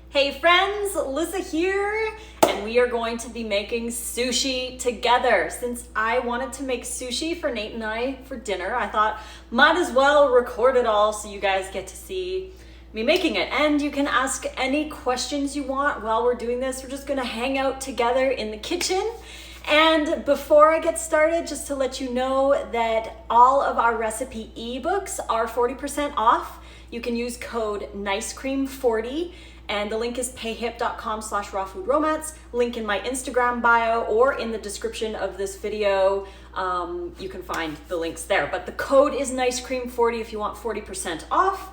Hey friends, Lissa here, and we are going to be making sushi together. Since I wanted to make sushi for Nate and I for dinner, I thought might as well record it all so you guys get to see me making it. And you can ask any questions you want while we're doing this. We're just gonna hang out together in the kitchen. And before I get started, just to let you know that all of our recipe ebooks are 40% off. You can use code NICECREAM40 and the link is payhip.com/rawfoodromance. Link in my Instagram bio or in the description of this video. You can find the links there, but the code is NICECREAM40 if you want 40% off.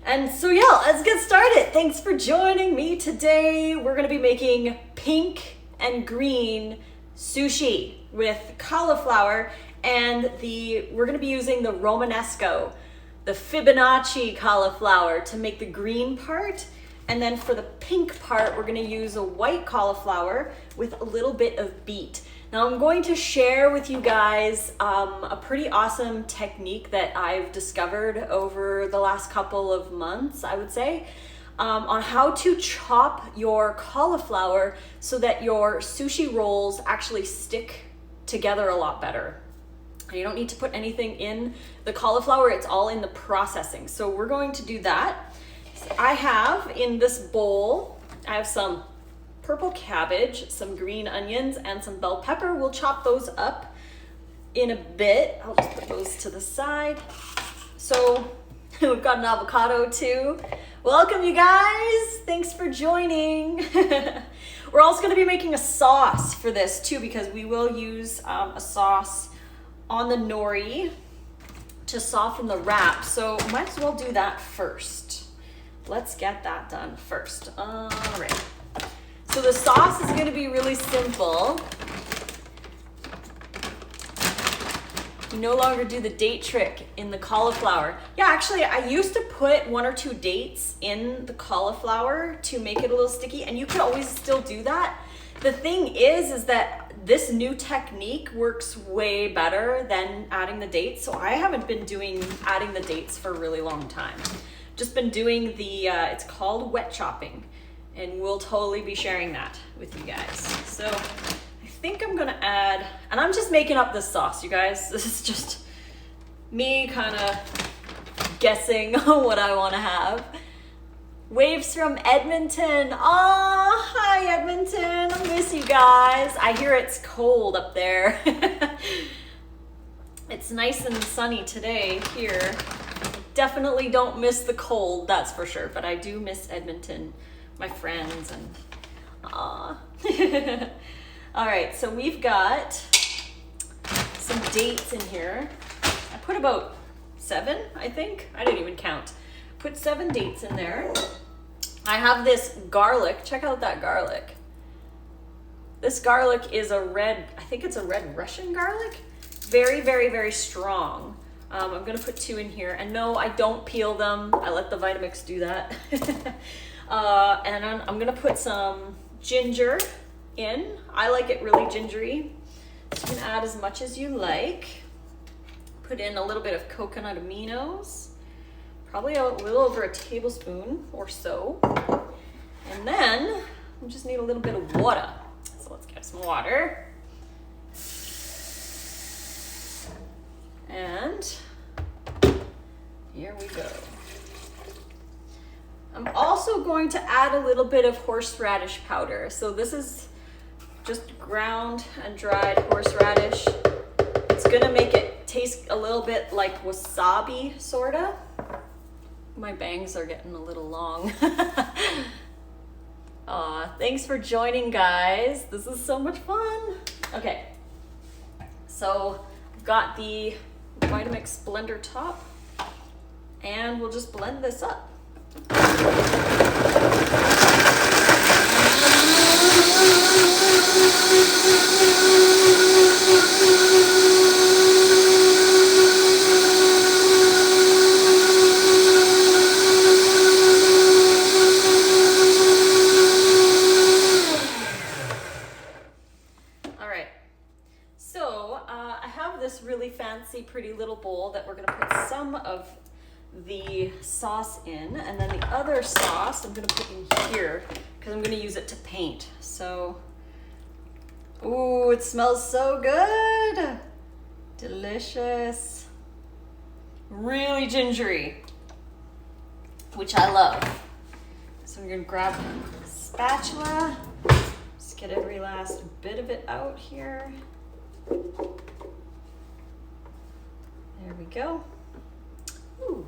And so yeah, let's get started. Thanks for joining me today. We're gonna be making pink and green sushi with cauliflower, and we're gonna be using the romanesco, the Fibonacci cauliflower to make the green part. And then for the pink part, we're gonna use a white cauliflower with a little bit of beet. Now I'm going to share with you guys a pretty awesome technique that I've discovered over the last couple of months, I would say, on how to chop your cauliflower so that your sushi rolls actually stick together a lot better. And you don't need to put anything in the cauliflower, it's all in the processing. So we're going to do that. I have in this bowl, I have some purple cabbage, some green onions, and some bell pepper. We'll chop those up in a bit. I'll just put those to the side. So we've got an avocado too. Welcome you guys, thanks for joining. We're also gonna be making a sauce for this too, because we will use a sauce on the nori to soften the wrap. So might as well do that first. Let's get that done first. All right. So the sauce is going to be really simple. You no longer do the date trick in the cauliflower. Yeah, actually, I used to put 1 or 2 dates in the cauliflower to make it a little sticky, and you could always still do that. The thing is that this new technique works way better than adding the dates. So I haven't been adding the dates for a really long time. Just been doing it's called wet chopping, and we'll totally be sharing that with you guys. So I think I'm gonna add, and I'm just making up this sauce, you guys. This is just me kind of guessing what I want to have. Waves from Edmonton. Oh, hi Edmonton, I miss you guys. I hear it's cold up there. It's nice and sunny today here. Definitely don't miss the cold, that's for sure, but I do miss Edmonton, my friends, and aw. All right, so we've got some dates in here. I put about 7, I think. I didn't even count. Put 7 dates in there. I have this garlic. Check out that garlic. This garlic is a red, I think it's a red Russian garlic. Very, very, very strong. I'm gonna put 2 in here, and no, I don't peel them. I let the Vitamix do that. And I'm gonna put some ginger in. I like it really gingery. So you can add as much as you like. Put in a little bit of coconut aminos, probably a little over a tablespoon or so. And then we just need a little bit of water. So let's get some water. And here we go. I'm also going to add a little bit of horseradish powder. So this is just ground and dried horseradish. It's gonna make it taste a little bit like wasabi, sorta. My bangs are getting a little long. Aw, thanks for joining, guys. This is so much fun. Okay, so I've got the Vitamix blender top, and we'll just blend this up. All right, so I have this really fancy, pretty little bowl that we're gonna put some of the sauce in, and then the other sauce I'm gonna put in here because I'm gonna use it to paint. So, ooh, it smells so good. Delicious. Really gingery, which I love. So I'm gonna grab a spatula, just get every last bit of it out here. There we go. Ooh.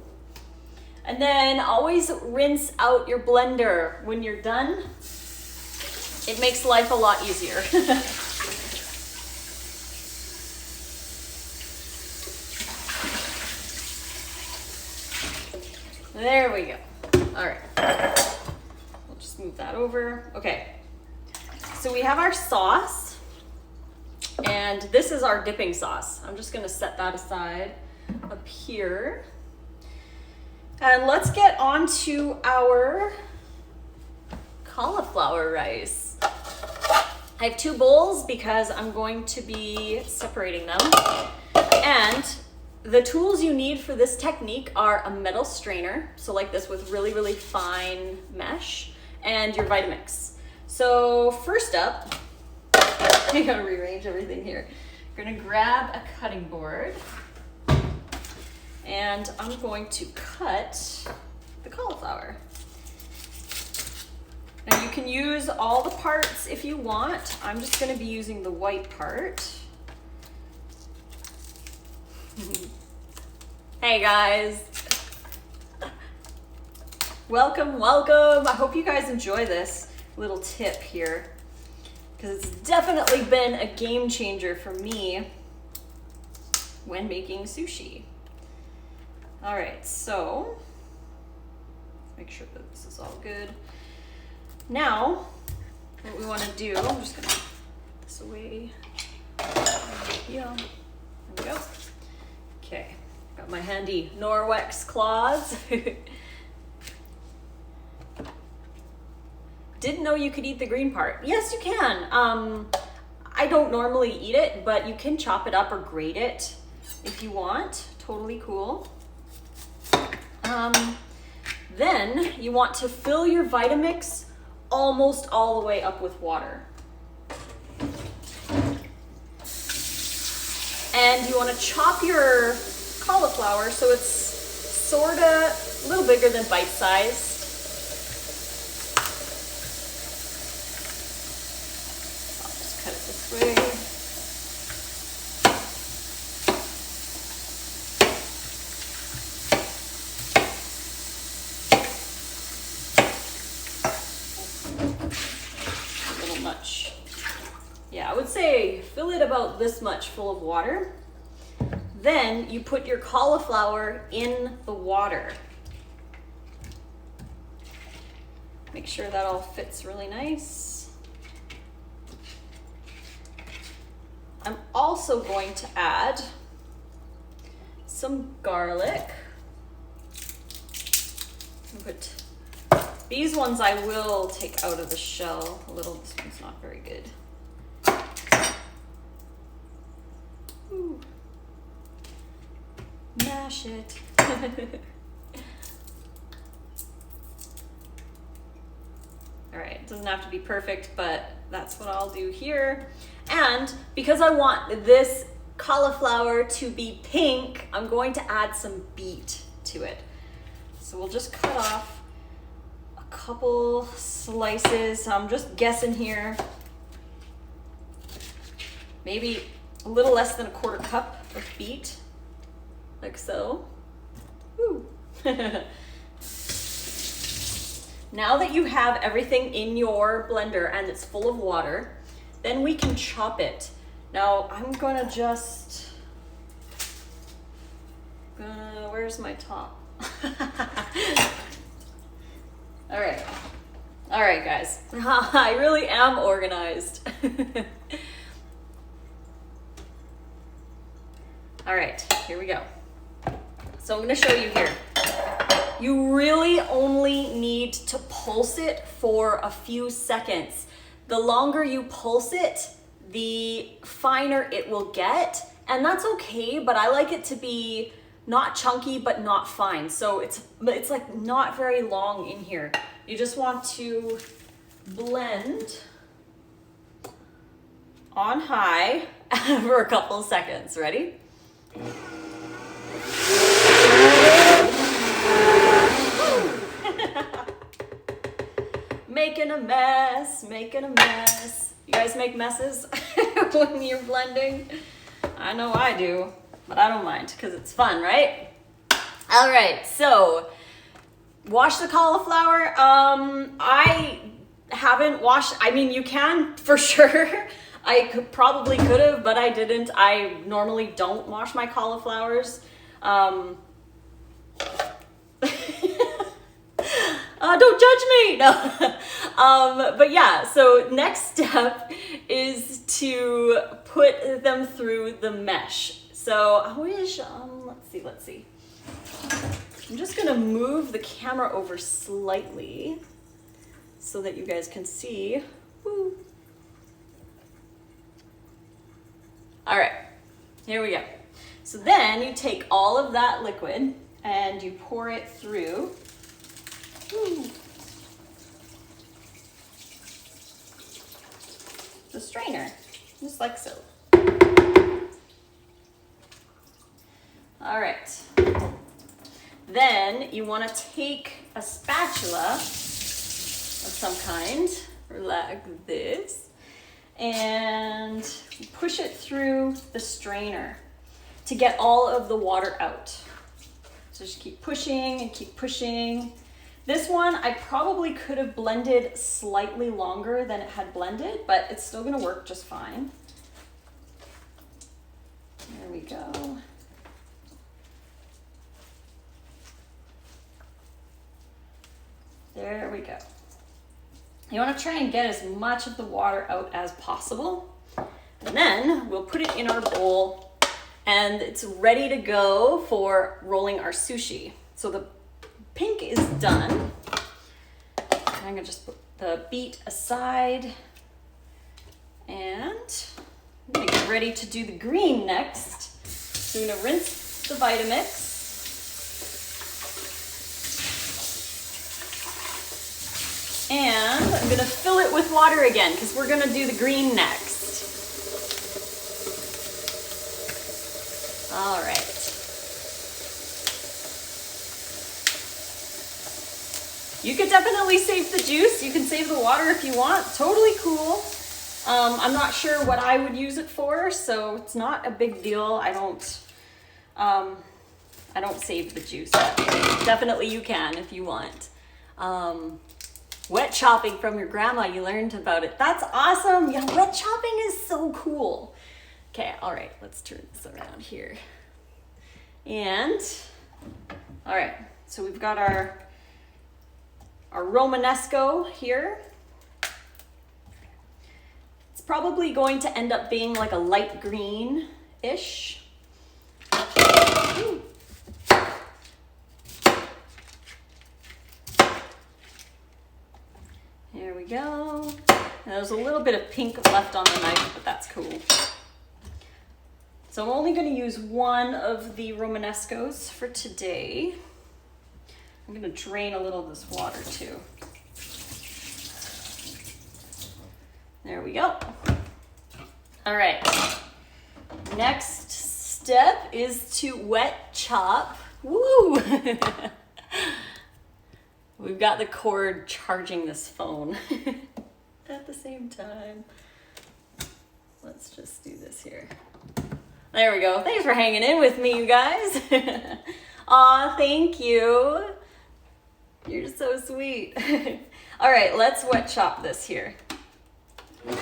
And then always rinse out your blender when you're done. It makes life a lot easier. There we go. All right. We'll just move that over. Okay. So we have our sauce, and this is our dipping sauce. I'm just gonna set that aside up here. And let's get on to our cauliflower rice. I have 2 bowls because I'm going to be separating them. And the tools you need for this technique are a metal strainer, so like this with really, really fine mesh, and your Vitamix. So first up, I gotta rearrange everything here. We're gonna grab a cutting board, and I'm going to cut the cauliflower. Now you can use all the parts if you want. I'm just gonna be using the white part. Hey guys. Welcome, welcome. I hope you guys enjoy this little tip here, because it's definitely been a game changer for me when making sushi. All right, so make sure that this is all good. Now, what we want to do, I'm just gonna put this away. Yeah, there we go. Okay, got my handy Norwex claws. Didn't know you could eat the green part. Yes, you can. I don't normally eat it, but you can chop it up or grate it if you want. Totally cool. Then you want to fill your Vitamix almost all the way up with water. And you want to chop your cauliflower so it's sort of a little bigger than bite size. I'll just cut it this way. Yeah, I would say fill it about this much full of water. Then you put your cauliflower in the water. Make sure that all fits really nice. I'm also going to add some garlic. Put these ones I will take out of the shell a little. This one's not very good. Ooh. Mash it. All right, it doesn't have to be perfect, but that's what I'll do here. And because I want this cauliflower to be pink, I'm going to add some beet to it. So we'll just cut off a couple slices. I'm just guessing here. Maybe a little less than a 1/4 cup of beet, like so. Woo. Now that you have everything in your blender and it's full of water, then we can chop it. Now I'm gonna just, where's my top? All right guys, I really am organized. All right, here we go. So I'm gonna show you here. You really only need to pulse it for a few seconds. The longer you pulse it, the finer it will get. And that's okay, but I like it to be not chunky, but not fine. So it's like not very long in here. You just want to blend on high for a couple of seconds. Ready? Making a mess, making a mess. You guys make messes when you're blending? I know I do, but I don't mind because it's fun, right? All right, so wash the cauliflower. I haven't washed, I mean, you can for sure. I probably could have, but I didn't. I normally don't wash my cauliflowers. Don't judge me. No. But yeah, so next step is to put them through the mesh. So I wish, let's see. I'm just gonna move the camera over slightly so that you guys can see. Woo. All right, here we go. So then you take all of that liquid and you pour it through. The strainer, just like so. All right. Then you want to take a spatula of some kind, like this, and push it through the strainer to get all of the water out. So just keep pushing and keep pushing. This one, I probably could have blended slightly longer than it had blended, but it's still gonna work just fine. There we go. There we go. You wanna try and get as much of the water out as possible. And then we'll put it in our bowl and it's ready to go for rolling our sushi. So the pink is done. I'm gonna just put the beet aside and I'm gonna get ready to do the green next. So I'm gonna rinse the Vitamix. And I'm gonna fill it with water again because we're gonna do the green next. All right. You could definitely save the juice. You can save the water if you want. Totally cool. I'm not sure what I would use it for, so it's not a big deal. I don't save the juice. Definitely you can if you want. Wet chopping from your grandma, you learned about it. That's awesome. Yeah, wet chopping is so cool. Okay, all right, let's turn this around here. And, all right, so we've got our romanesco here. It's probably going to end up being like a light green-ish. There we go. There's a little bit of pink left on the knife, but that's cool. So I'm only going to use one of the romanescos for today. I'm going to drain a little of this water too. There we go. All right. Next step is to wet chop. Woo! We've got the cord charging this phone at the same time. Let's just do this here. There we go. Thanks for hanging in with me, you guys. Aw, thank you. You're so sweet. All right, let's wet chop this here. And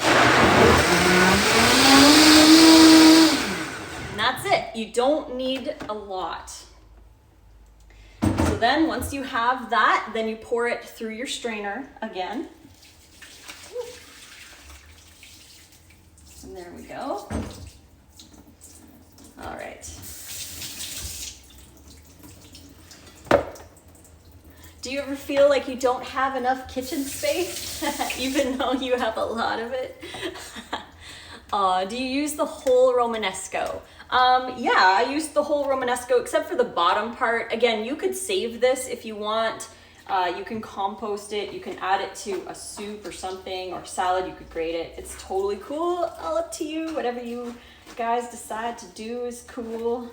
that's it. You don't need a lot. So then once you have that, then you pour it through your strainer again. And there we go. All right. Do you ever feel like you don't have enough kitchen space, even though you have a lot of it? Do you use the whole romanesco? Yeah, I used the whole romanesco except for the bottom part. Again, you could save this if you want. You can compost it, you can add it to a soup or something, or salad, you could grate it. It's totally cool, all up to you. Whatever you guys decide to do is cool.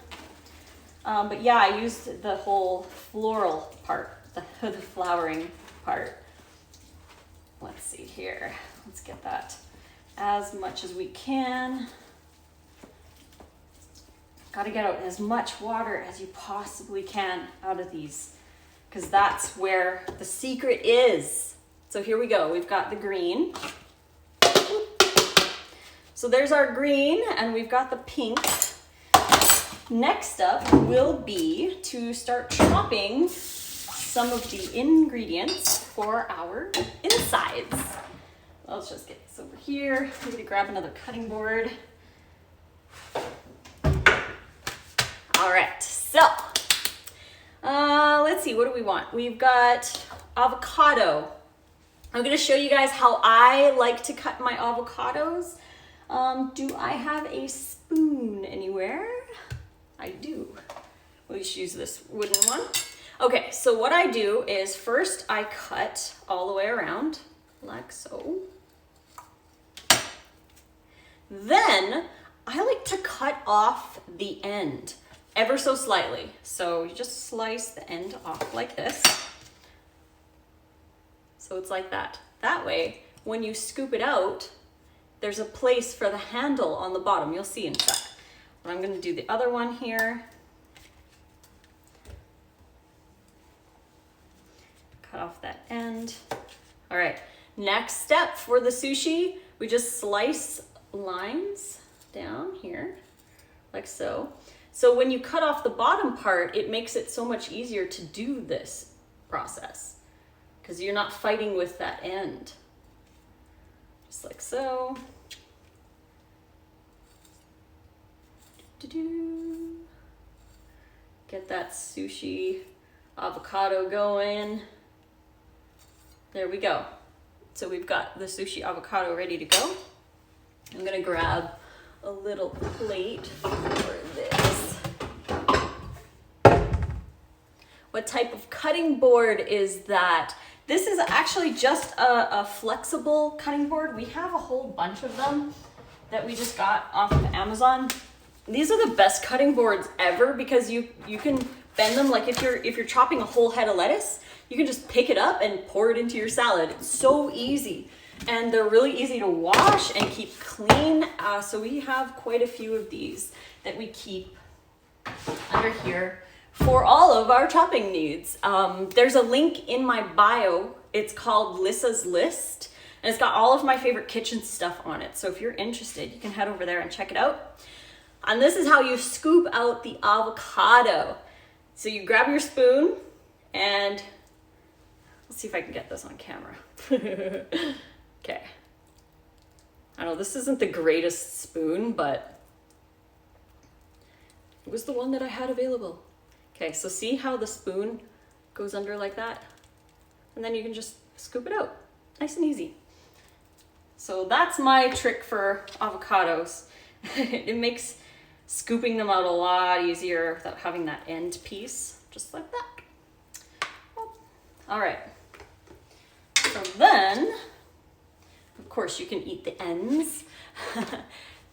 But yeah, I used the whole floral part, the flowering part. Let's see here. Let's get that as much as we can. Got to get out as much water as you possibly can out of these, because that's where the secret is. So here we go. We've got the green. So there's our green, and we've got the pink. Next up will be to start chopping some of the ingredients for our insides. Let's just get this over here. I'm gonna grab another cutting board. All right, so let's see, what do we want? We've got avocado. I'm gonna show you guys how I like to cut my avocados. Do I have a spoon anywhere? I do. We'll just use this wooden one. Okay, so what I do is first I cut all the way around, like so. Then I like to cut off the end ever so slightly. So you just slice the end off like this. So it's like that. That way, when you scoop it out, there's a place for the handle on the bottom. You'll see in a sec. But I'm gonna do the other one here. Cut off that end. All right, next step for the sushi, we just slice lines down here, like so. So when you cut off the bottom part, it makes it so much easier to do this process because you're not fighting with that end. Just like so. Get that sushi avocado going. There we go. So we've got the sushi avocado ready to go. I'm gonna grab a little plate for this. What type of cutting board is that? This is actually just a flexible cutting board. We have a whole bunch of them that we just got off of Amazon. These are the best cutting boards ever because you can bend them. Like if you're chopping a whole head of lettuce, you can just pick it up and pour it into your salad. It's so easy. And they're really easy to wash and keep clean. So we have quite a few of these that we keep under here for all of our chopping needs. There's a link in my bio. It's called Lissa's List. And it's got all of my favorite kitchen stuff on it. So if you're interested, you can head over there and check it out. And this is how you scoop out the avocado. So you grab your spoon and let's see if I can get this on camera. Okay. I know this isn't the greatest spoon, but it was the one that I had available. Okay, so see how the spoon goes under like that? And then you can just scoop it out. Nice and easy. So that's my trick for avocados. It makes scooping them out a lot easier without having that end piece, just like that. All right. So then, of course, you can eat the ends.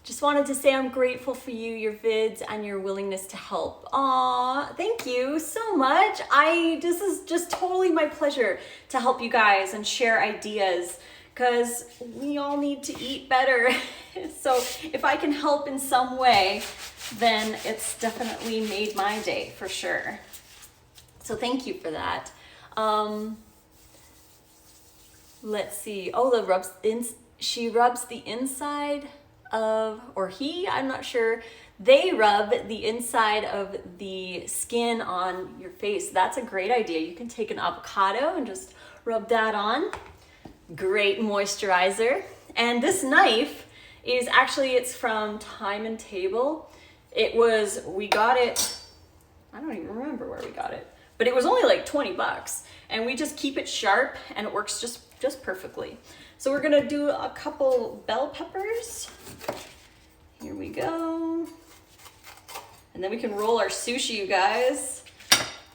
Just wanted to say I'm grateful for you, your vids, and your willingness to help. Aw, thank you so much. This is just totally my pleasure to help you guys and share ideas because we all need to eat better. So if I can help in some way, then it's definitely made my day for sure. So thank you for that. Let's see. Oh, she rubs the inside of, or he, I'm not sure. They rub the inside of the skin on your face. That's a great idea. You can take an avocado and just rub that on. Great moisturizer. And this knife is actually, it's from Time and Table. We got it, I don't even remember where we got it, but it was only like 20 bucks. And we just keep it sharp and it works just perfectly. So we're gonna do a couple bell peppers Here we go. And then we can roll our sushi, you guys.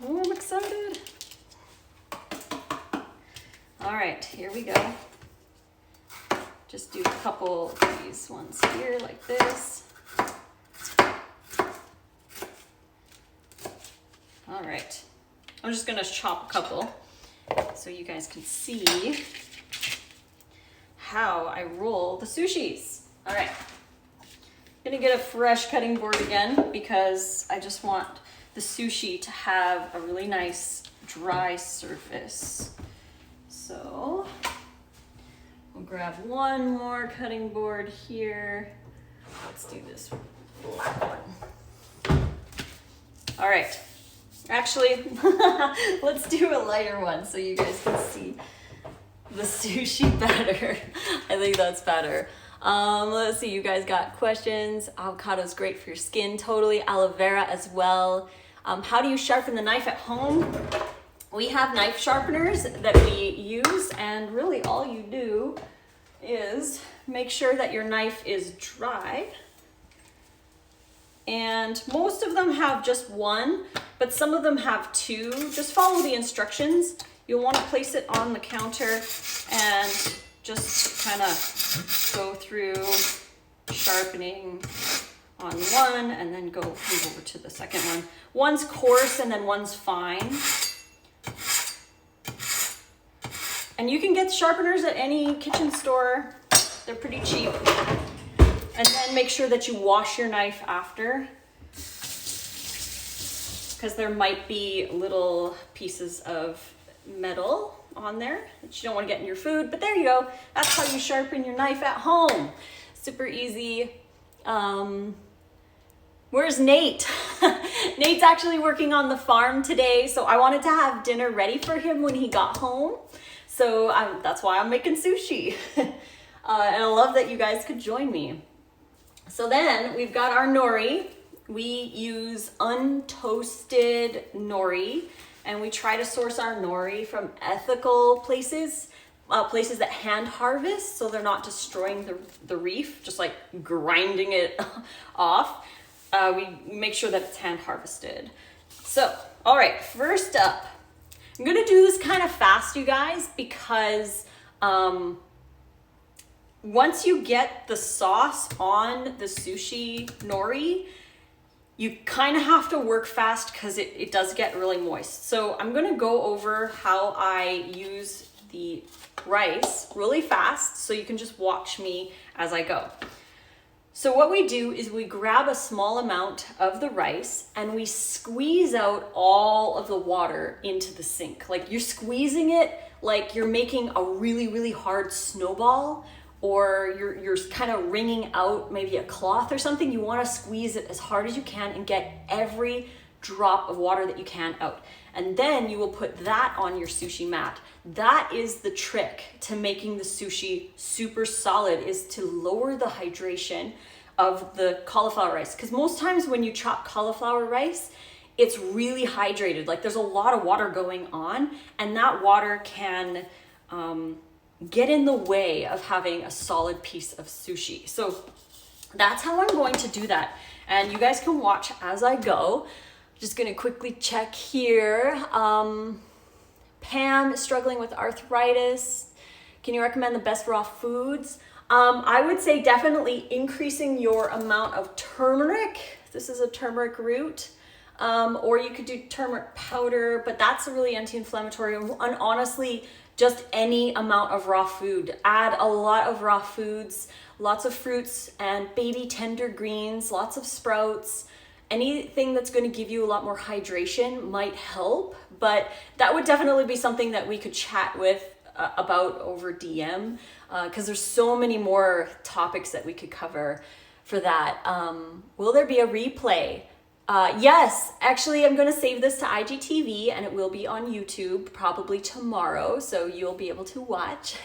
Oh, I'm excited. All right, here we go. Just do a couple of these ones here like this. All right, I'm just gonna chop a couple so you guys can see how I roll the sushis. All right, I'm gonna get a fresh cutting board again because I just want the sushi to have a really nice dry surface. So we'll grab one more cutting board here. Let's do this black one. All right, actually, let's do a lighter one so you guys can see the sushi better. I think that's better. Let's see, you guys got questions. Avocado's great for your skin, totally. Aloe vera as well. How do you sharpen the knife at home? We have knife sharpeners that we use, and really all you do is make sure that your knife is dry. And most of them have just one, but some of them have two. Just follow the instructions. You'll want to place it on the counter and just kind of go through sharpening on one and then move over to the second one. One's coarse and then one's fine. And you can get sharpeners at any kitchen store. They're pretty cheap. And then make sure that you wash your knife after, because there might be little pieces of metal on there that you don't want to get in your food. But there you go. That's how you sharpen your knife at home. Super easy. Where's Nate? Nate's actually working on the farm today, so I wanted to have dinner ready for him when he got home. So that's why I'm making sushi. And I love that you guys could join me. So then we've got our nori. We use untoasted nori, and we try to source our nori from ethical places, places that hand harvest, so they're not destroying the reef, just like grinding it off. We make sure that it's hand harvested. So, all right, first up, I'm gonna do this kind of fast, you guys, because once you get the sauce on the sushi nori, you kind of have to work fast because it does get really moist. So I'm gonna go over how I use the rice really fast so you can just watch me as I go. So what we do is we grab a small amount of the rice and we squeeze out all of the water into the sink. Like you're squeezing it like you're making a really, really hard snowball, or you're kind of wringing out maybe a cloth or something. You want to squeeze it as hard as you can and get every drop of water that you can out. And then you will put that on your sushi mat. That is the trick to making the sushi super solid, is to lower the hydration of the cauliflower rice. Because most times when you chop cauliflower rice, it's really hydrated. Like there's a lot of water going on, and that water can get in the way of having a solid piece of sushi. So that's how I'm going to do that. And you guys can watch as I go. Just gonna quickly check here. Pam is struggling with arthritis. Can you recommend the best raw foods? I would say definitely increasing your amount of turmeric. This is a turmeric root. Or you could do turmeric powder, but that's really anti-inflammatory. And honestly, just any amount of raw food. Add a lot of raw foods, lots of fruits and baby tender greens, lots of sprouts. Anything that's going to give you a lot more hydration might help, but that would definitely be something that we could chat with about over DM, because there's so many more topics that we could cover for that. Will there be a replay? Yes, actually, I'm going to save this to IGTV and it will be on YouTube probably tomorrow, so you'll be able to watch.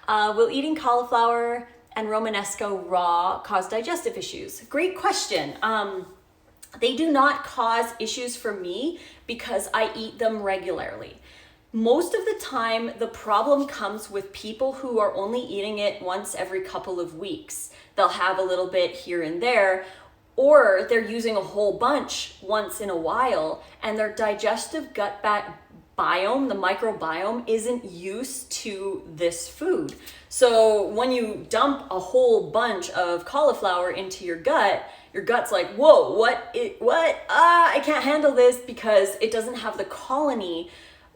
Will eating cauliflower and romanesco raw cause digestive issues? Great question. They do not cause issues for me because I eat them regularly. Most of the time, the problem comes with people who are only eating it once every couple of weeks. They'll have a little bit here and there, or they're using a whole bunch once in a while, and their digestive gut biome, the microbiome, isn't used to this food. So when you dump a whole bunch of cauliflower into your gut's like, whoa, what? I can't handle this, because it doesn't have the colony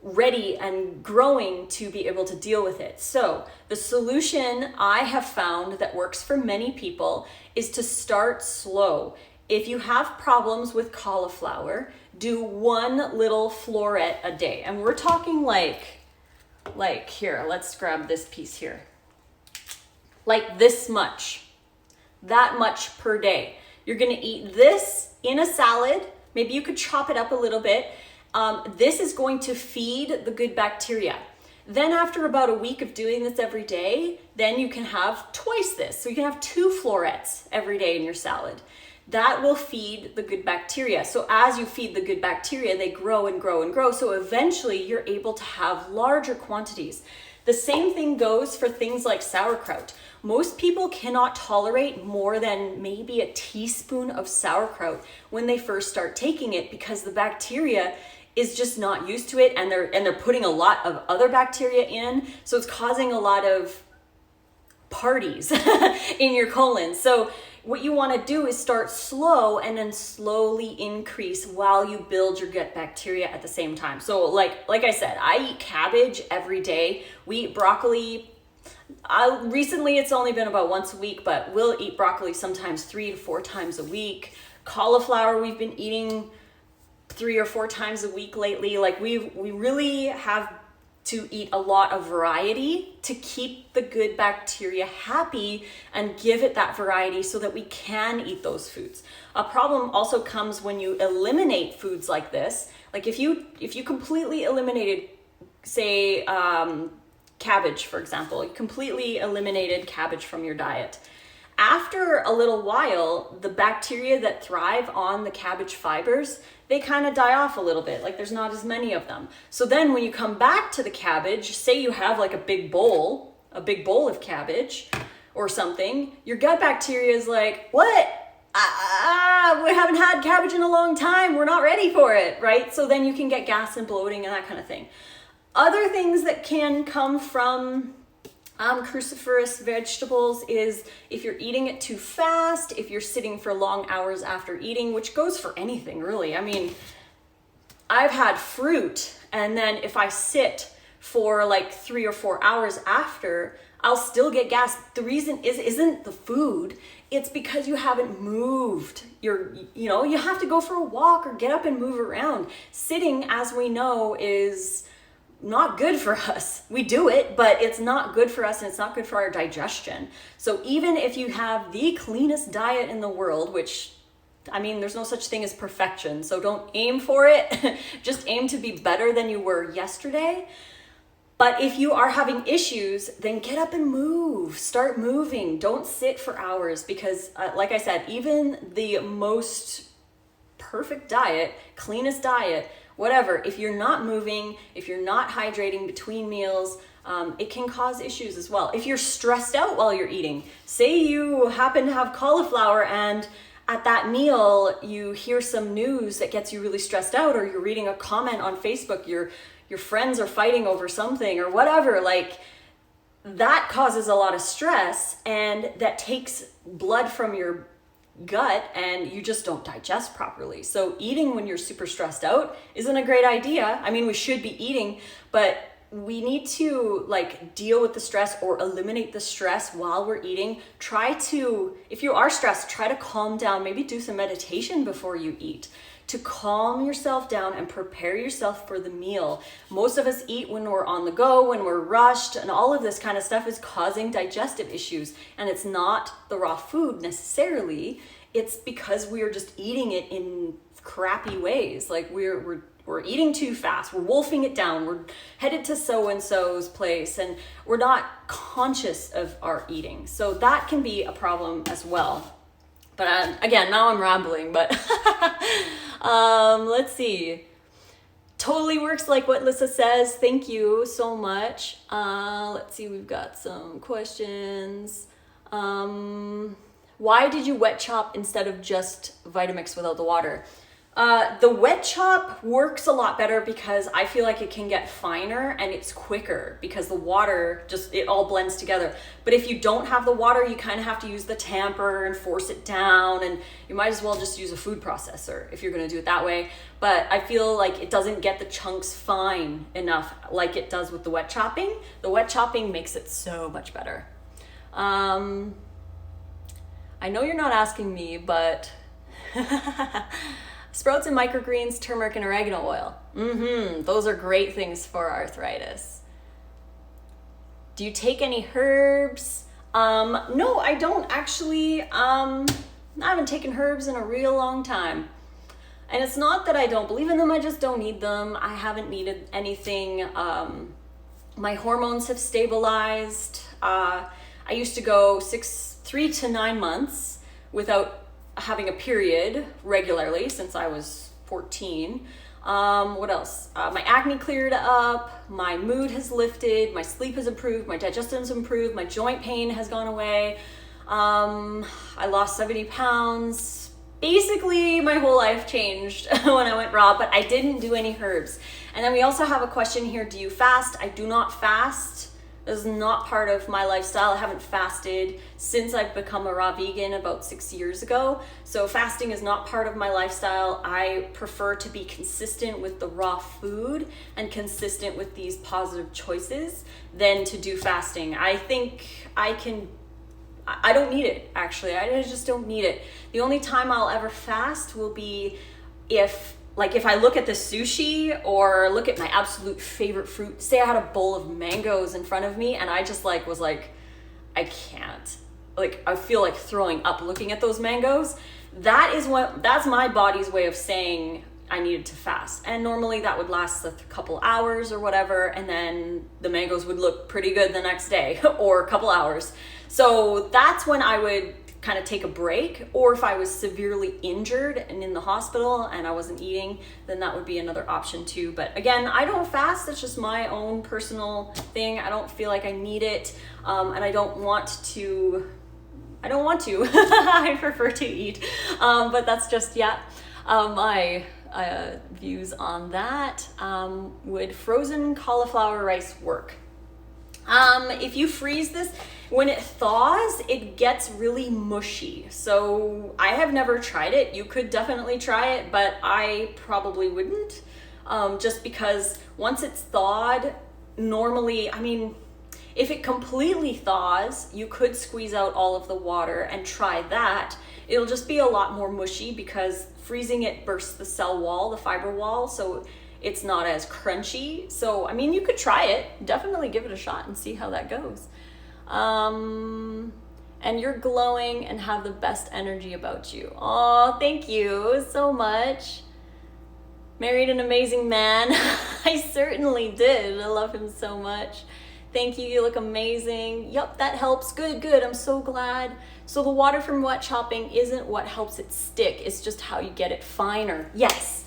ready and growing to be able to deal with it. So the solution I have found that works for many people is to start slow. If you have problems with cauliflower, do one little floret a day. And we're talking like here, let's grab this piece here. Like this much, that much per day. You're gonna eat this in a salad. Maybe you could chop it up a little bit. This is going to feed the good bacteria. Then after about a week of doing this every day, then you can have twice this. So you can have 2 florets every day in your salad. That will feed the good bacteria. So as you feed the good bacteria, they grow and grow and grow. So eventually you're able to have larger quantities. The same thing goes for things like sauerkraut. Most people cannot tolerate more than maybe a teaspoon of sauerkraut when they first start taking it, because the bacteria is just not used to it, and they're putting a lot of other bacteria in, so it's causing a lot of parties in your colon. So what you want to do is start slow and then slowly increase while you build your gut bacteria at the same time. So like I said, I eat cabbage every day. We eat broccoli. Recently it's only been about once a week, but we'll eat broccoli sometimes 3 to 4 times a week. Cauliflower we've been eating 3 or 4 times a week lately. Like we really have to eat a lot of variety to keep the good bacteria happy and give it that variety so that we can eat those foods. A problem also comes when you eliminate foods like this. Like if you completely eliminated, say, cabbage, for example, you completely eliminated cabbage from your diet. After a little while, the bacteria that thrive on the cabbage fibers, they kind of die off a little bit. Like there's not as many of them. So then when you come back to the cabbage, say you have like a big bowl of cabbage or something, your gut bacteria is like, what? We haven't had cabbage in a long time. We're not ready for it, right? So then you can get gas and bloating and that kind of thing. Other things that can come from cruciferous vegetables is if you're eating it too fast, if you're sitting for long hours after eating, which goes for anything really. I mean, I've had fruit, and then if I sit for like 3 or 4 hours after, I'll still get gas. The reason isn't the food, it's because you haven't moved. You have to go for a walk or get up and move around. Sitting, as we know, is not good for us. We do it, but it's not good for us, and it's not good for our digestion. So even if you have the cleanest diet in the world, which, I mean, there's no such thing as perfection, so don't aim for it. Just aim to be better than you were yesterday. But if you are having issues, then get up and move. Start moving. Don't sit for hours, because like I said, even the most perfect diet, cleanest diet, whatever, if you're not moving, if you're not hydrating between meals, it can cause issues as well. If you're stressed out while you're eating, say you happen to have cauliflower and at that meal you hear some news that gets you really stressed out, or you're reading a comment on Facebook, your friends are fighting over something or whatever, like that causes a lot of stress, and that takes blood from your gut and you just don't digest properly. So eating when you're super stressed out isn't a great idea. I mean, we should be eating, but we need to like deal with the stress or eliminate the stress while we're eating. If you are stressed, try to calm down, maybe do some meditation before you eat to calm yourself down and prepare yourself for the meal. Most of us eat when we're on the go, when we're rushed, and all of this kind of stuff is causing digestive issues. And it's not the raw food necessarily, it's because we are just eating it in crappy ways. Like we're eating too fast, we're wolfing it down, we're headed to so-and-so's place, and we're not conscious of our eating. So that can be a problem as well. But again, now I'm rambling, but let's see. Totally works like what Lissa says. Thank you so much. Let's see, we've got some questions. Why did you wet chop instead of just Vitamix without the water? The wet chop works a lot better because I feel like it can get finer and it's quicker because the water it all blends together. But if you don't have the water, you kind of have to use the tamper and force it down, and you might as well just use a food processor if you're going to do it that way. But I feel like it doesn't get the chunks fine enough like it does with the wet chopping. The wet chopping makes it so much better. I know you're not asking me, but sprouts and microgreens, turmeric, and oregano oil. Those are great things for arthritis. Do you take any herbs? No, I don't actually. I haven't taken herbs in a real long time. And it's not that I don't believe in them, I just don't need them. I haven't needed anything. My hormones have stabilized. I used to go 3 to 9 months without having a period regularly since I was 14. What else? My acne cleared up, my mood has lifted, my sleep has improved, my digestion has improved, my joint pain has gone away. I lost 70 pounds. Basically, my whole life changed when I went raw, but I didn't do any herbs. And then we also have a question here, do you fast? I do not fast. This is not part of my lifestyle. I haven't fasted since I've become a raw vegan about 6 years ago. So fasting is not part of my lifestyle. I prefer to be consistent with the raw food and consistent with these positive choices than to do fasting. I think I don't need it, actually. I just don't need it. The only time I'll ever fast will be if I look at the sushi or look at my absolute favorite fruit. Say I had a bowl of mangoes in front of me and I just was like, I can't. I feel like throwing up looking at those mangoes. That's my body's way of saying I needed to fast. And normally that would last a couple hours or whatever, and then the mangoes would look pretty good the next day or a couple hours. So that's when I would kind of take a break, or if I was severely injured and in the hospital and I wasn't eating, then that would be another option too. But again, I don't fast. It's just my own personal thing. I don't feel like I need it, and I don't want to. I prefer to eat, but that's just my views on that. Would frozen cauliflower rice work? If you freeze this, when it thaws, it gets really mushy. So I have never tried it. You could definitely try it, but I probably wouldn't, just because once it's thawed, normally, if it completely thaws, you could squeeze out all of the water and try that. It'll just be a lot more mushy because freezing it bursts the cell wall, the fiber wall, so it's not as crunchy. So, you could try it. Definitely give it a shot and see how that goes. And you're glowing and have the best energy about you. Oh, thank you so much. Married an amazing man. I certainly did. I love him so much. Thank you. You look amazing. Yep, that helps. Good. I'm so glad. So the water from wet chopping isn't what helps it stick. It's just how you get it finer. Yes.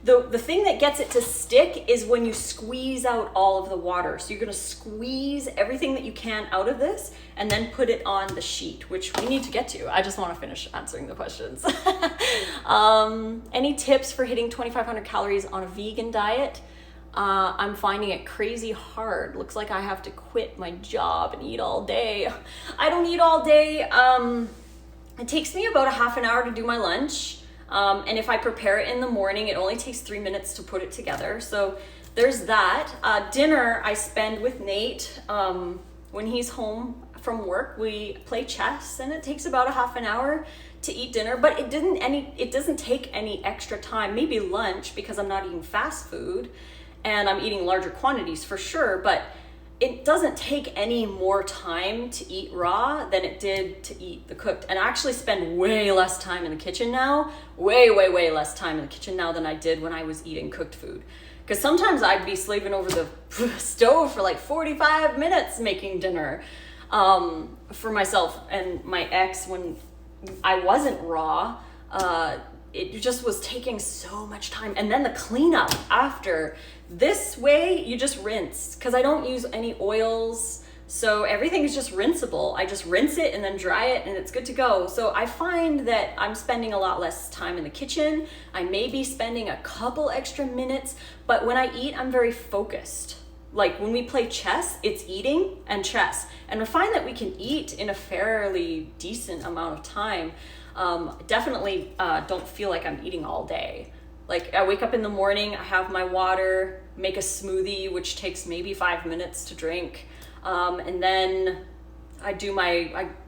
The thing that gets it to stick is when you squeeze out all of the water. So you're going to squeeze everything that you can out of this and then put it on the sheet, which we need to get to. I just want to finish answering the questions. Any tips for hitting 2,500 calories on a vegan diet? I'm finding it crazy hard. Looks like I have to quit my job and eat all day. I don't eat all day. It takes me about a half an hour to do my lunch. And if I prepare it in the morning, it only takes 3 minutes to put it together. So there's that. Dinner I spend with Nate. When he's home from work, we play chess and it takes about a half an hour to eat dinner, but it doesn't take any extra time. Maybe lunch, because I'm not eating fast food and I'm eating larger quantities for sure, but it doesn't take any more time to eat raw than it did to eat the cooked. And I actually spend way less time in the kitchen now, way less time in the kitchen now than I did when I was eating cooked food. Because sometimes I'd be slaving over the stove for 45 minutes making dinner for myself and my ex when I wasn't raw. it just was taking so much time. And then the cleanup after. This way you just rinse, because I don't use any oils, so everything is just rinsable. I just rinse it and then dry it and it's good to go. So I find that I'm spending a lot less time in the kitchen. I may be spending a couple extra minutes, but when I eat, I'm very focused. Like when we play chess, it's eating and chess. And we find that we can eat in a fairly decent amount of time. Definitely don't feel like I'm eating all day. Like I wake up in the morning, I have my water, make a smoothie, which takes maybe 5 minutes to drink. And then I do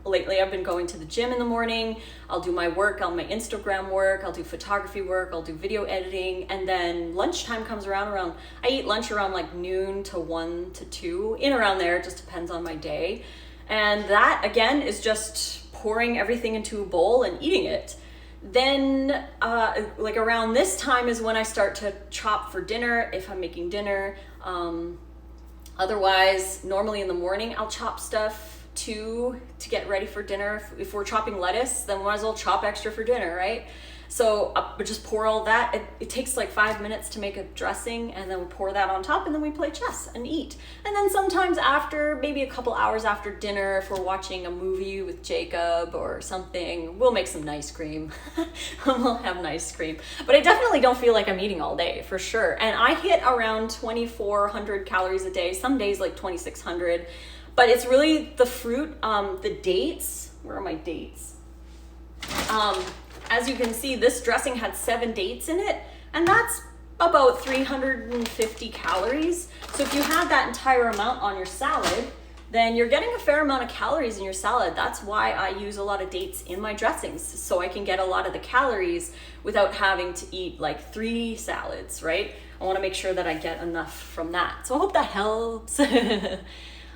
lately I've been going to the gym in the morning. I'll do my work, my Instagram work, I'll do photography work, I'll do video editing. And then lunchtime comes around, I eat lunch around like noon to 1 to 2, in around there, it just depends on my day. And that again is just pouring everything into a bowl and eating it. Then like around this time is when I start to chop for dinner, if I'm making dinner. Otherwise, normally in the morning, I'll chop stuff too to get ready for dinner. If we're chopping lettuce, then we might as well chop extra for dinner, right? So but just pour all that. It takes like 5 minutes to make a dressing, and then we pour that on top, and then we play chess and eat. And then sometimes after, maybe a couple hours after dinner, if we're watching a movie with Jacob or something, we'll make some ice cream. We'll have an ice cream. But I definitely don't feel like I'm eating all day, for sure. And I hit around 2,400 calories a day, some days like 2,600. But it's really the fruit, the dates. Where are my dates? As you can see, this dressing had 7 dates in it, and that's about 350 calories. So if you had that entire amount on your salad, then you're getting a fair amount of calories in your salad. That's why I use a lot of dates in my dressings, so I can get a lot of the calories without having to eat like 3 salads, right? I want to make sure that I get enough from that. So I hope that helps.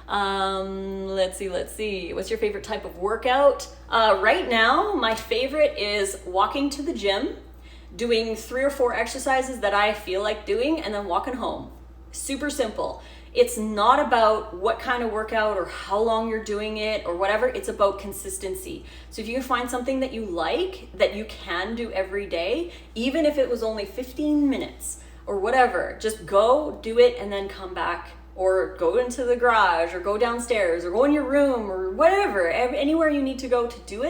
Let's see. What's your favorite type of workout? Right now, my favorite is walking to the gym, doing 3 or 4 exercises that I feel like doing, and then walking home. Super simple. It's not about what kind of workout or how long you're doing it or whatever. It's about consistency. So if you can find something that you like, that you can do every day, even if it was only 15 minutes or whatever, just go do it and then come back, or go into the garage, or go downstairs, or go in your room, or whatever, anywhere you need to go to do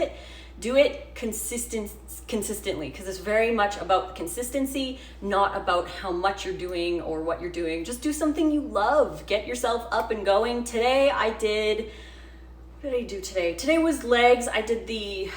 it consistently, because it's very much about consistency, not about how much you're doing or what you're doing. Just do something you love. Get yourself up and going. Today what did I do today? Today was legs. I did the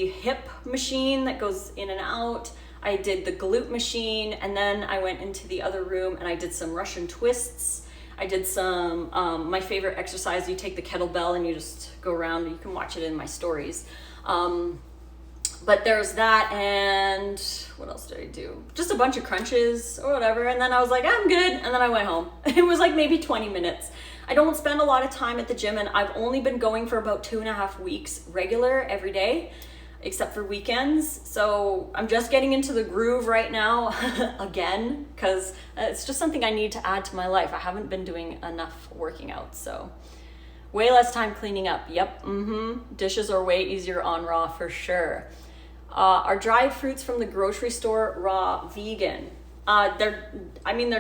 hip machine that goes in and out. I did the glute machine, and then I went into the other room and I did some Russian twists. I did some, my favorite exercise, you take the kettlebell and you just go around. You can watch it in my stories. But there's that, and what else did I do? Just a bunch of crunches or whatever, and then I was like, I'm good, and then I went home. It was like maybe 20 minutes. I don't spend a lot of time at the gym, and I've only been going for about 2.5 weeks regular every day, except for weekends. So I'm just getting into the groove right now again, because it's just something I need to add to my life. I haven't been doing enough working out, so way less time cleaning up. Yep, dishes are way easier on raw for sure. Are dried fruits from the grocery store raw vegan? They're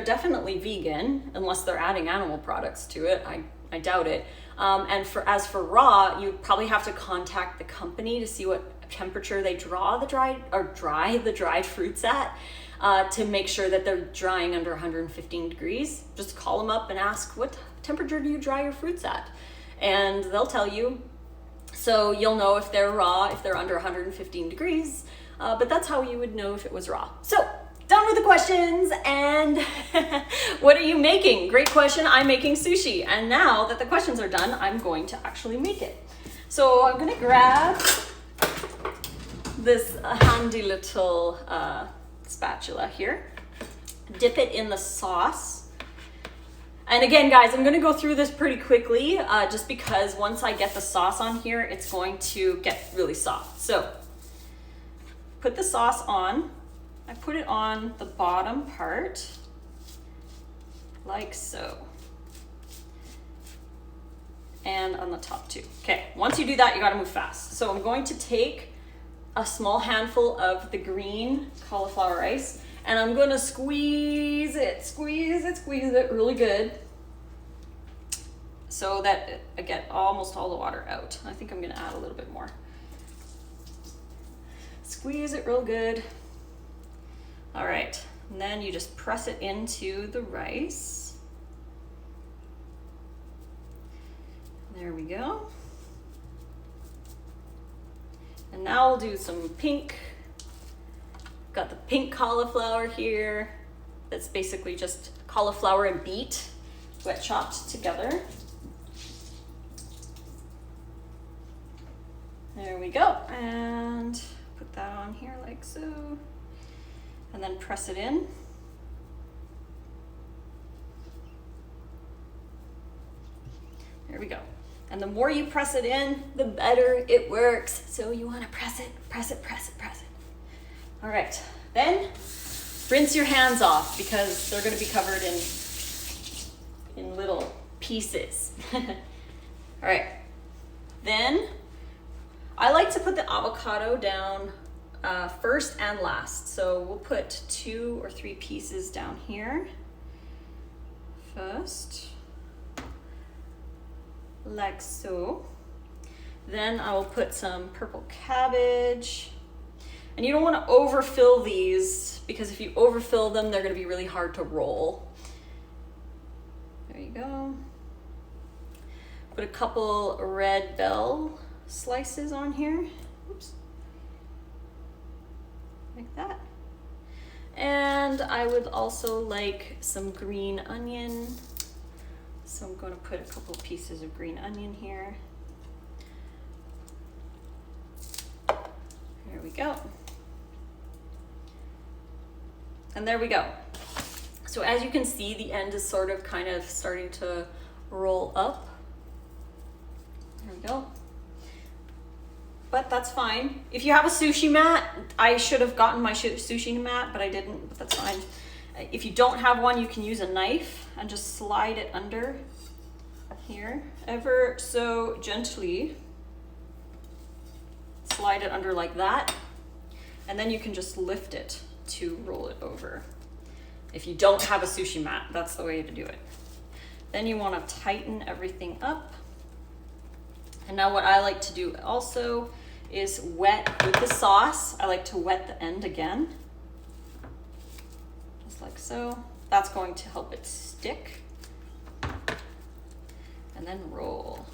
definitely vegan, unless they're adding animal products to it. I doubt it. And as for raw, you probably have to contact the company to see what temperature they dry the dried fruits at, to make sure that they're drying under 115 degrees. Just call them up and ask, what temperature do you dry your fruits at? And they'll tell you. So you'll know if they're raw, if they're under 115 degrees, but that's how you would know if it was raw. So done with the questions, and what are you making? Great question. I'm making sushi, and now that the questions are done, I'm going to actually make it. So I'm gonna grab this handy little spatula here, dip it in the sauce. And again, guys, I'm gonna go through this pretty quickly, just because once I get the sauce on here, it's going to get really soft. So put the sauce on. I put it on the bottom part, like so. And on the top too. Okay, once you do that, you gotta move fast. So I'm going to take a small handful of the green cauliflower rice, and I'm gonna squeeze it really good so that I get almost all the water out. I think I'm gonna add a little bit more. Squeeze it real good. All right, and then you just press it into the rice. There we go. And now we'll do some pink. Got the pink cauliflower here. That's basically just cauliflower and beet, wet chopped together. There we go. And put that on here like so. And then press it in. There we go. And the more you press it in, the better it works. So you want to press it, press it, press it, press it. All right, then rinse your hands off because they're going to be covered in little pieces. All right, then I like to put the avocado down first and last. So we'll put 2 or 3 pieces down here first, like so. Then I will put some purple cabbage. And you don't want to overfill these because if you overfill them, they're going to be really hard to roll. There you go. Put a couple red bell slices on here. Oops. Like that. And I would also like some green onion. So I'm going to put a couple pieces of green onion here. There we go. And there we go. So as you can see, the end is sort of kind of starting to roll up. There we go. But that's fine. If you have a sushi mat, I should have gotten my sushi mat, but I didn't, but that's fine. If you don't have one, you can use a knife and just slide it under here, ever so gently. Slide it under like that, and then you can just lift it to roll it over. If you don't have a sushi mat, that's the way to do it. Then you want to tighten everything up. And now what I like to do also is wet with the sauce. I like to wet the end again, just like so. That's going to help it stick. And then roll.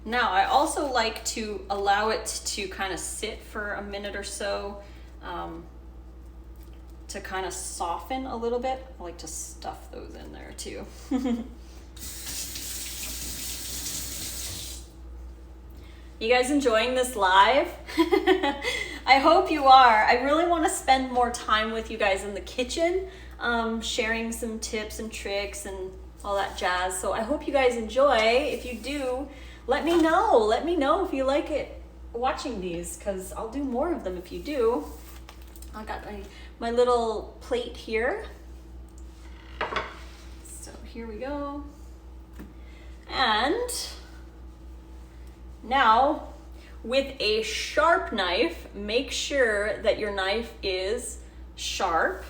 Now, I also like to allow it to kind of sit for a minute or so to kind of soften a little bit. I like to stuff those in there too. You guys enjoying this live? I hope you are. I really want to spend more time with you guys in the kitchen, sharing some tips and tricks and all that jazz. So I hope you guys enjoy. If you do, let me know. Let me know if you like it watching these, because I'll do more of them if you do. I got my little plate here. So here we go. And now, with a sharp knife, make sure that your knife is sharp.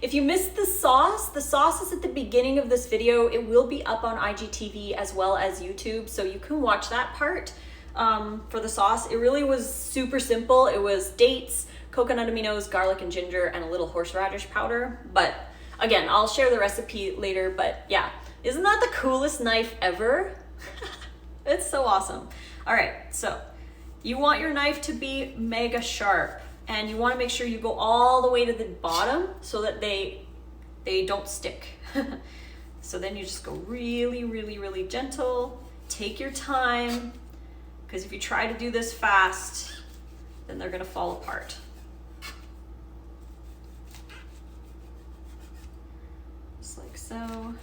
If you missed the sauce is at the beginning of this video. It will be up on IGTV as well as YouTube, so you can watch that part for the sauce. It really was super simple. It was dates, coconut aminos, garlic and ginger, and a little horseradish powder. But again, I'll share the recipe later, but yeah. Isn't that the coolest knife ever? It's so awesome. All right, so you want your knife to be mega sharp, and you want to make sure you go all the way to the bottom so that they don't stick. So then you just go really, really, really gentle. Take your time, because if you try to do this fast, then they're gonna fall apart. Just like so.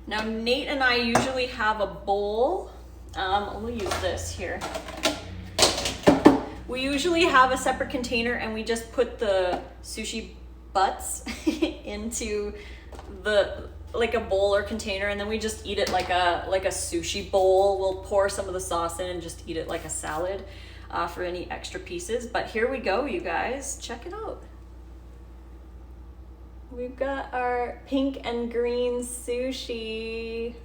Now, Nate and I usually have a bowl. We'll use this here. We usually have a separate container and we just put the sushi butts into like a bowl or container, and then we just eat it like a sushi bowl. We'll pour some of the sauce in and just eat it like a salad for any extra pieces. But here we go, you guys. Check it out. We've got our pink and green sushi.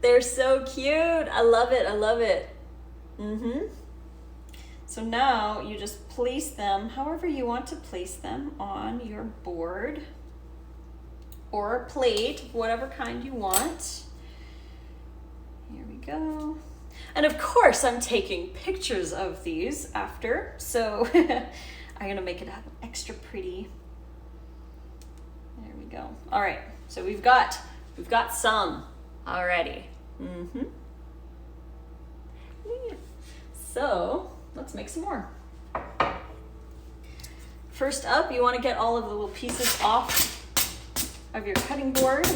They're so cute. I love it. I love it. So now you just place them however you want to place them on your board or plate, whatever kind you want. Here we go. And of course I'm taking pictures of these after, so I'm gonna make it extra pretty. There we go. All right, so we've got some already. So let's make some more. First up, you want to get all of the little pieces off of your cutting board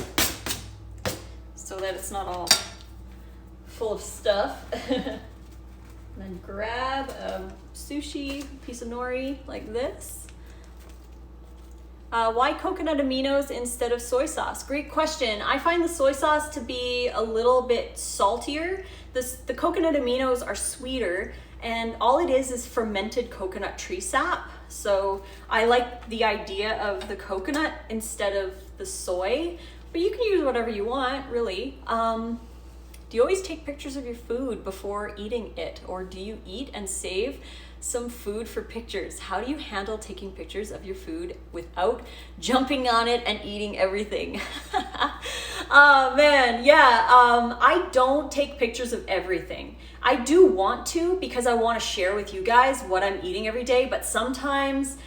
so that it's not all full of stuff. And then grab a sushi piece of nori like this. Why coconut aminos instead of soy sauce? Great question. I find the soy sauce to be a little bit saltier. The coconut aminos are sweeter, and all it is fermented coconut tree sap. So I like the idea of the coconut instead of the soy, but you can use whatever you want, really. Do you always take pictures of your food before eating it, or do you eat and save some food for pictures? How do you handle taking pictures of your food without jumping on it and eating everything? Oh man, yeah, I don't take pictures of everything. I do want to, because I want to share with you guys what I'm eating every day, but sometimes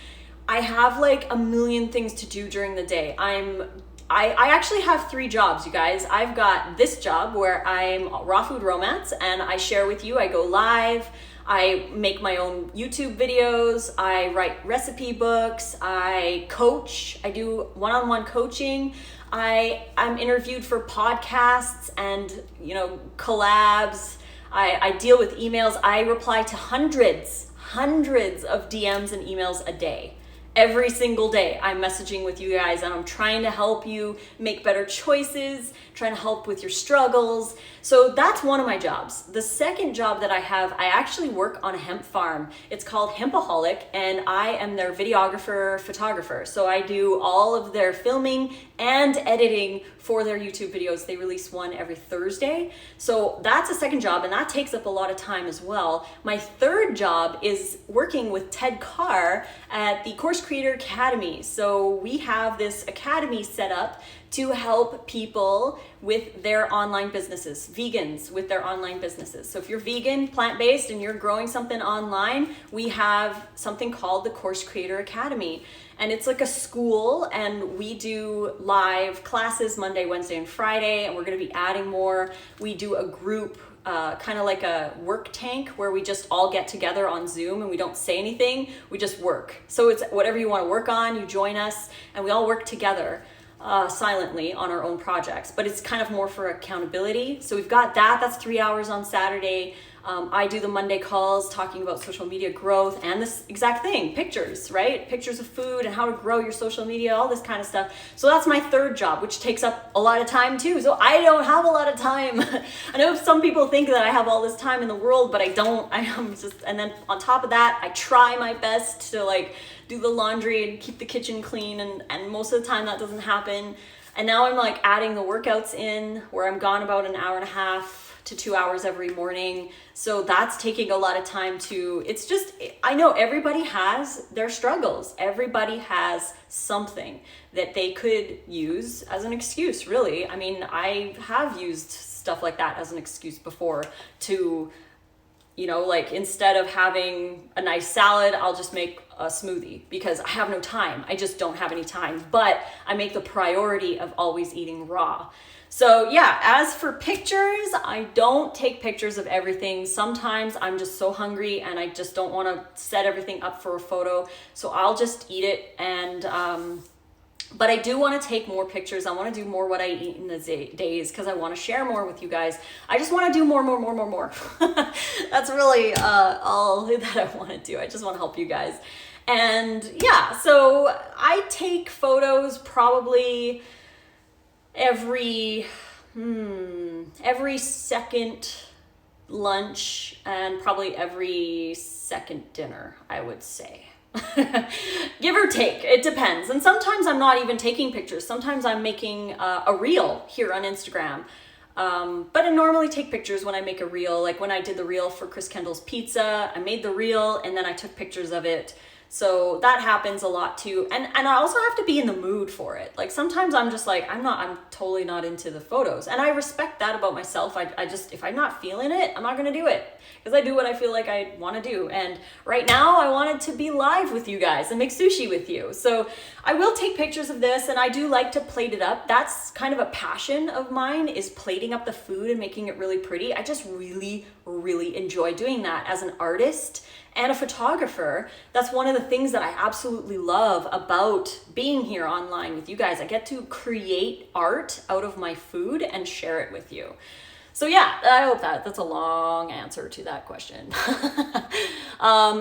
I have like a million things to do during the day. I actually have 3 jobs, you guys. I've got this job where I'm raw food romance and I share with you. I go live, I make my own YouTube videos, I write recipe books, I coach, I do one-on-one coaching. I'm interviewed for podcasts and, you know, collabs. I deal with emails. I reply to hundreds of DMs and emails a day. Every single day I'm messaging with you guys and I'm trying to help you make better choices, trying to help with your struggles. So that's one of my jobs. The second job that I have, I actually work on a hemp farm. It's called Hempaholic, and I am their videographer, photographer. So I do all of their filming and editing for their YouTube videos. They release one every Thursday. So that's a second job, and that takes up a lot of time as well. My third job is working with Ted Carr at the Course Creator Academy. So we have this academy set up to help people with their online businesses, vegans with their online businesses. So if you're vegan, plant-based, and you're growing something online, we have something called the Course Creator Academy. And it's like a school, and we do live classes Monday, Wednesday, and Friday, and we're gonna be adding more. We do a group, kind of like a work tank, where we just all get together on Zoom and we don't say anything, we just work. So it's whatever you wanna work on, you join us, and we all work together. Silently on our own projects, but it's kind of more for accountability. So we've got that's 3 hours on Saturday. I do the Monday calls talking about social media growth and this exact thing, pictures, right? Pictures of food and how to grow your social media, all this kind of stuff. So that's my third job, which takes up a lot of time too. So I don't have a lot of time. I know some people think that I have all this time in the world, but I don't. I am just, and then on top of that, I try my best to like do the laundry and keep the kitchen clean, and most of the time that doesn't happen. And now I'm like adding the workouts in, where I'm gone about an hour and a half to 2 hours every morning. So that's taking a lot of time too. It's just, I know everybody has their struggles. Everybody has something that they could use as an excuse, really. I mean, I have used stuff like that as an excuse before to, you know, like instead of having a nice salad, I'll just make a smoothie because I have no time. I just don't have any time, but I make the priority of always eating raw. So yeah, as for pictures, I don't take pictures of everything. Sometimes I'm just so hungry and I just don't want to set everything up for a photo. So I'll just eat it and But I do want to take more pictures. I want to do more what I eat in the days because I want to share more with you guys. I just want to do more. That's really all that I want to do. I just want to help you guys. And yeah, so I take photos probably every second lunch and probably every second dinner, I would say. Give or take, it depends. And sometimes I'm not even taking pictures. Sometimes I'm making a reel here on Instagram. But I normally take pictures when I make a reel. Like when I did the reel for Chris Kendall's Pizza, I made the reel and then I took pictures of it. So that happens a lot too. And I also have to be in the mood for it. Like sometimes I'm just like, I'm totally not into the photos. And I respect that about myself. I just, if I'm not feeling it, I'm not going to do it. Because I do what I feel like I want to do. And right now I wanted to be live with you guys and make sushi with you. So I will take pictures of this, and I do like to plate it up. That's kind of a passion of mine, is plating up the food and making it really pretty. I just really, really enjoy doing that as an artist and a photographer. That's one of the things that I absolutely love about being here online with you guys. I get to create art out of my food and share it with you. So yeah, I hope that's a long answer to that question.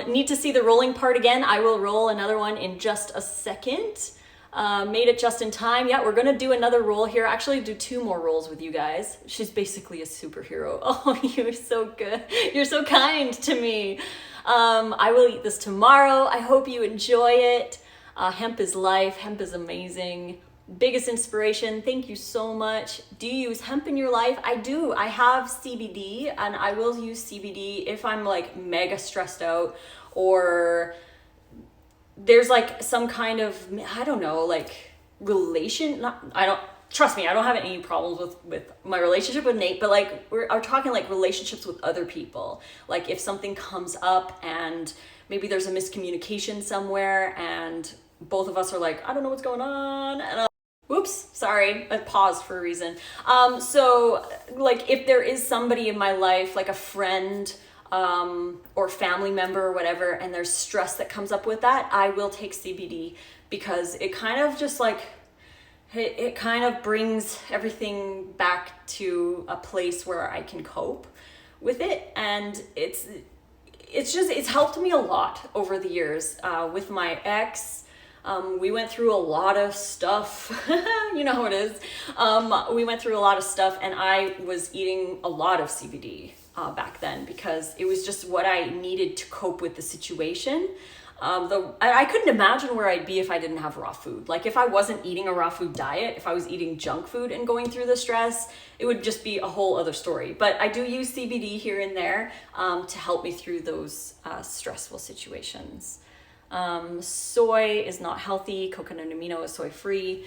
Need to see the rolling part again. I will roll another one in just a second. Made it just in time. Yeah, we're gonna do another roll here. Actually do 2 more rolls with you guys. She's basically a superhero. Oh, you're so good. You're so kind to me. I will eat this tomorrow. I hope you enjoy it. Hemp is life. Hemp is amazing. Biggest inspiration. Thank you so much. Do you use hemp in your life? I do. I have CBD, and I will use CBD if I'm like mega stressed out, or there's like some kind of, I don't know, like trust me, I don't have any problems with my relationship with Nate, but like we're talking like relationships with other people. Like if something comes up and maybe there's a miscommunication somewhere and both of us are like, I don't know what's going on, and whoops, sorry, I paused for a reason. So like if there is somebody in my life, like a friend, or family member or whatever, and there's stress that comes up with that, I will take CBD, because it kind of just like, it kind of brings everything back to a place where I can cope with it. And it's helped me a lot over the years. With my ex, we went through a lot of stuff. You know how it is. We went through a lot of stuff, and I was eating a lot of CBD back then, because it was just what I needed to cope with the situation. I couldn't imagine where I'd be if I didn't have raw food. Like if I wasn't eating a raw food diet, if I was eating junk food and going through the stress, it would just be a whole other story. But I do use CBD here and there to help me through those stressful situations. Soy is not healthy. Coconut amino is soy free.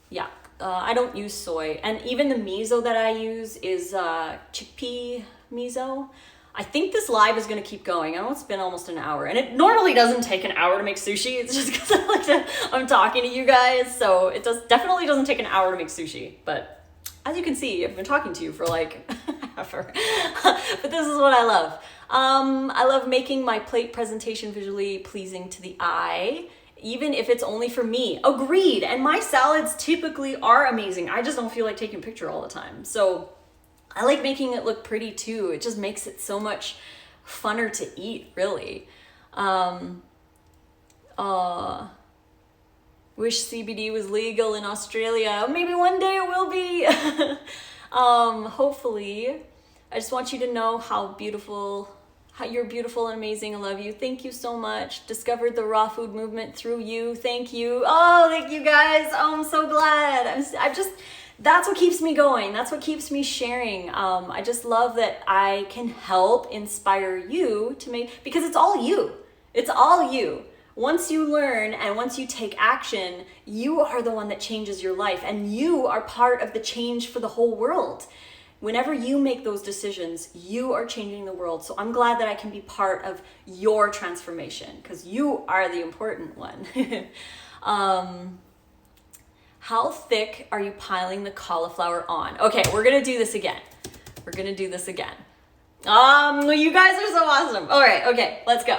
Yeah, I don't use soy. And even the miso that I use is chickpea miso. I think this live is going to keep going. I know it's been almost an hour, and it normally doesn't take an hour to make sushi. It's just because I'm talking to you guys, so it definitely doesn't take an hour to make sushi. But as you can see, I've been talking to you for like ever. But this is what I love. I love making my plate presentation visually pleasing to the eye, even if it's only for me. Agreed. And my salads typically are amazing. I just don't feel like taking a picture all the time. So I like making it look pretty too. It just makes it so much funner to eat, really. Wish CBD was legal in Australia. Maybe one day it will be. Hopefully. I just want you to know how you're beautiful and amazing. I love you. Thank you so much. Discovered the raw food movement through you. Thank you. Oh, thank you guys. Oh, I'm so glad. That's what keeps me going. That's what keeps me sharing. I just love that I can help inspire you to because it's all you. It's all you. Once you learn and once you take action, you are the one that changes your life, and you are part of the change for the whole world. Whenever you make those decisions, you are changing the world. So I'm glad that I can be part of your transformation, because you are the important one. How thick are you piling the cauliflower on? Okay, we're gonna do this again. You guys are so awesome. All right, okay, let's go.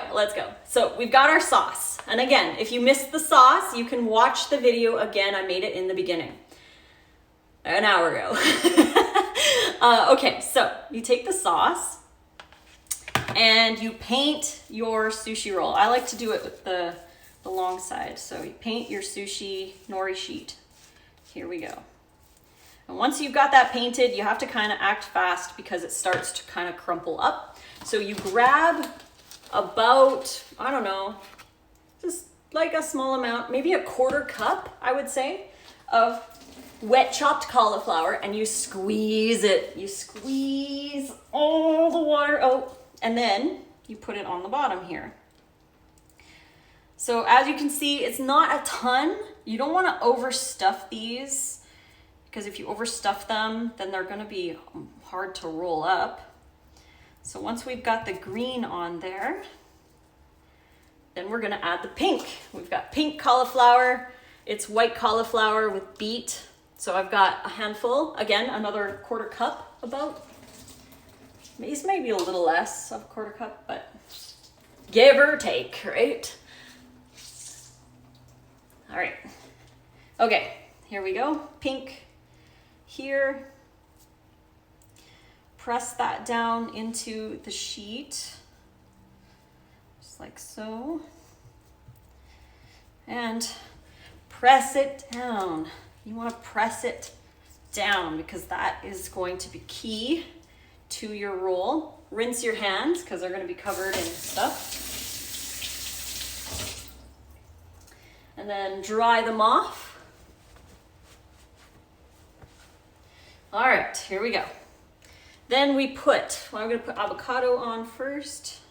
So we've got our sauce. And again, if you missed the sauce, you can watch the video again. I made it in the beginning, an hour ago. Okay, so you take the sauce and you paint your sushi roll. I like to do it with the long side. So you paint your sushi nori sheet. Here we go. And once you've got that painted, you have to kind of act fast because it starts to kind of crumple up. So you grab about, I don't know, just like a small amount, maybe a quarter cup, I would say, of wet chopped cauliflower, and you squeeze it. You squeeze all the water out, and then you put it on the bottom here. So as you can see, it's not a ton. You don't want to overstuff these, because if you overstuff them, then they're gonna be hard to roll up. So once we've got the green on there, then we're gonna add the pink. We've got pink cauliflower. It's white cauliflower with beet. So I've got a handful, again, another quarter cup about. Maybe a little less of a quarter cup, but give or take, right? All right, okay, here we go, pink. Here, press that down into the sheet, just like so, and press it down. You want to press it down because that is going to be key to your roll. Rinse your hands because they're going to be covered in stuff. And then dry them off. All right, here we go. Then we put, well, I'm gonna put avocado on first.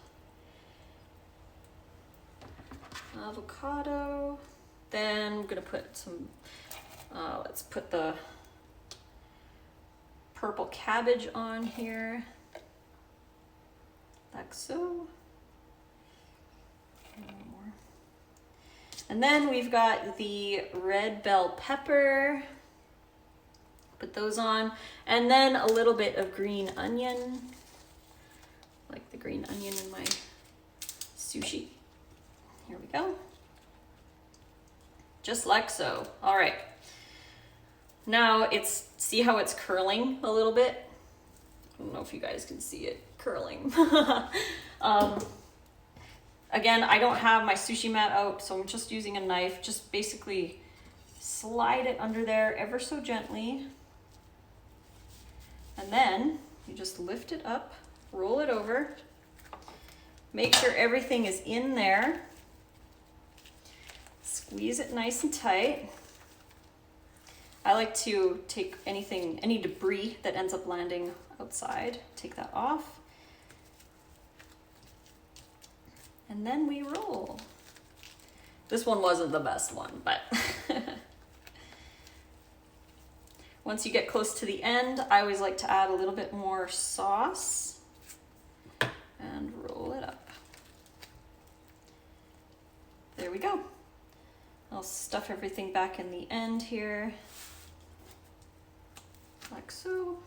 Avocado. Then I'm gonna put some, let's put the purple cabbage on here, like so. And then we've got the red bell pepper. Put those on, and then a little bit of green onion, like the green onion in my sushi. Here we go. Just like so. All right. Now see how it's curling a little bit? I don't know if you guys can see it curling. Again, I don't have my sushi mat out, so I'm just using a knife. Just basically slide it under there ever so gently. And then you just lift it up, roll it over, make sure everything is in there, squeeze it nice and tight. I like to take any debris that ends up landing outside, take that off. And then we roll. This one wasn't the best one, but once you get close to the end, I always like to add a little bit more sauce and roll it up. There we go. I'll stuff everything back in the end here, like so.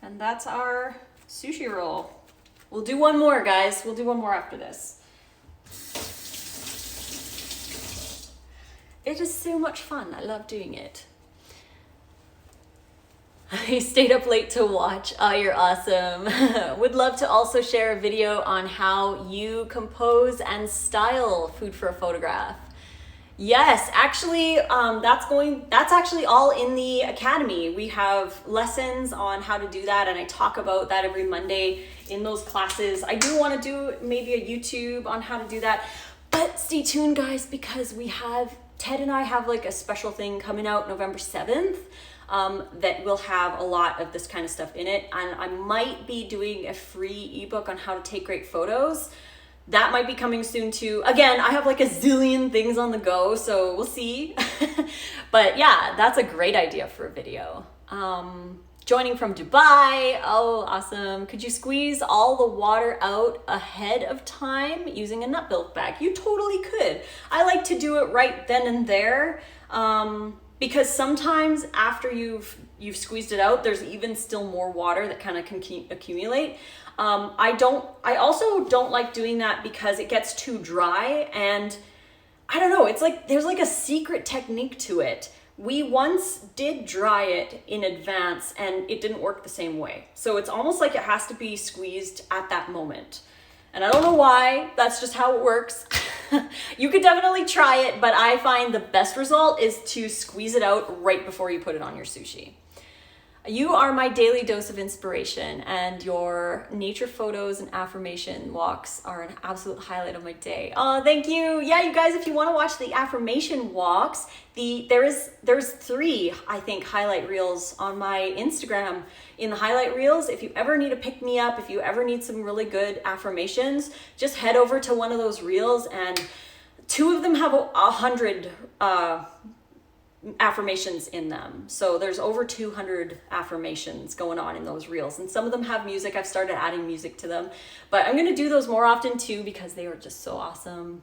And that's our sushi roll. We'll do one more, guys. We'll do one more after this. It is so much fun. I love doing it. I stayed up late to watch. Oh, you're awesome. Would love to also share a video on how you compose and style food for a photograph. Yes, actually, that's actually all in the academy. We have lessons on how to do that, and I talk about that every Monday in those classes. I do want to do maybe a YouTube on how to do that, but stay tuned, guys, because Ted and I have like a special thing coming out November 7th that will have a lot of this kind of stuff in it. And I might be doing a free ebook on how to take great photos. That might be coming soon too. Again, I have like a zillion things on the go, so we'll see. But yeah, that's a great idea for a video. Joining from Dubai. Oh, awesome. Could you squeeze all the water out ahead of time using a nut milk bag? You totally could. I like to do it right then and there because sometimes after you've you've squeezed it out, there's even still more water that kind of can accumulate. I also don't like doing that because it gets too dry, and I don't know, it's like there's like a secret technique to it. We once did dry it in advance and it didn't work the same way. So it's almost like it has to be squeezed at that moment. And I don't know why, that's just how it works. You could definitely try it, but I find the best result is to squeeze it out right before you put it on your sushi. You are my daily dose of inspiration, and your nature photos and affirmation walks are an absolute highlight of my day. Oh, thank you. Yeah, you guys, if you want to watch the affirmation walks, there's 3, I think, highlight reels on my Instagram. In the highlight reels, if you ever need a pick me up, if you ever need some really good affirmations, just head over to one of those reels, and 2 of them have 100 affirmations in them. So there's over 200 affirmations going on in those reels, and some of them have music. I've started adding music to them, but I'm going to do those more often too because they are just so awesome.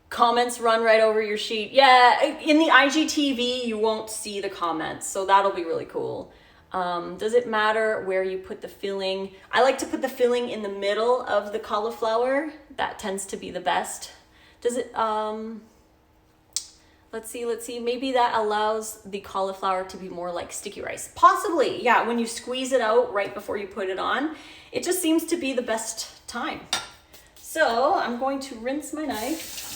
Comments run right over your sheet. Yeah, in the IGTV you won't see the comments, so that'll be really cool. Does it matter where you put the filling? I like to put the filling in the middle of the cauliflower. That tends to be the best. Does it let's see, maybe that allows the cauliflower to be more like sticky rice. Possibly, yeah, when you squeeze it out right before you put it on, it just seems to be the best time. So I'm going to rinse my knife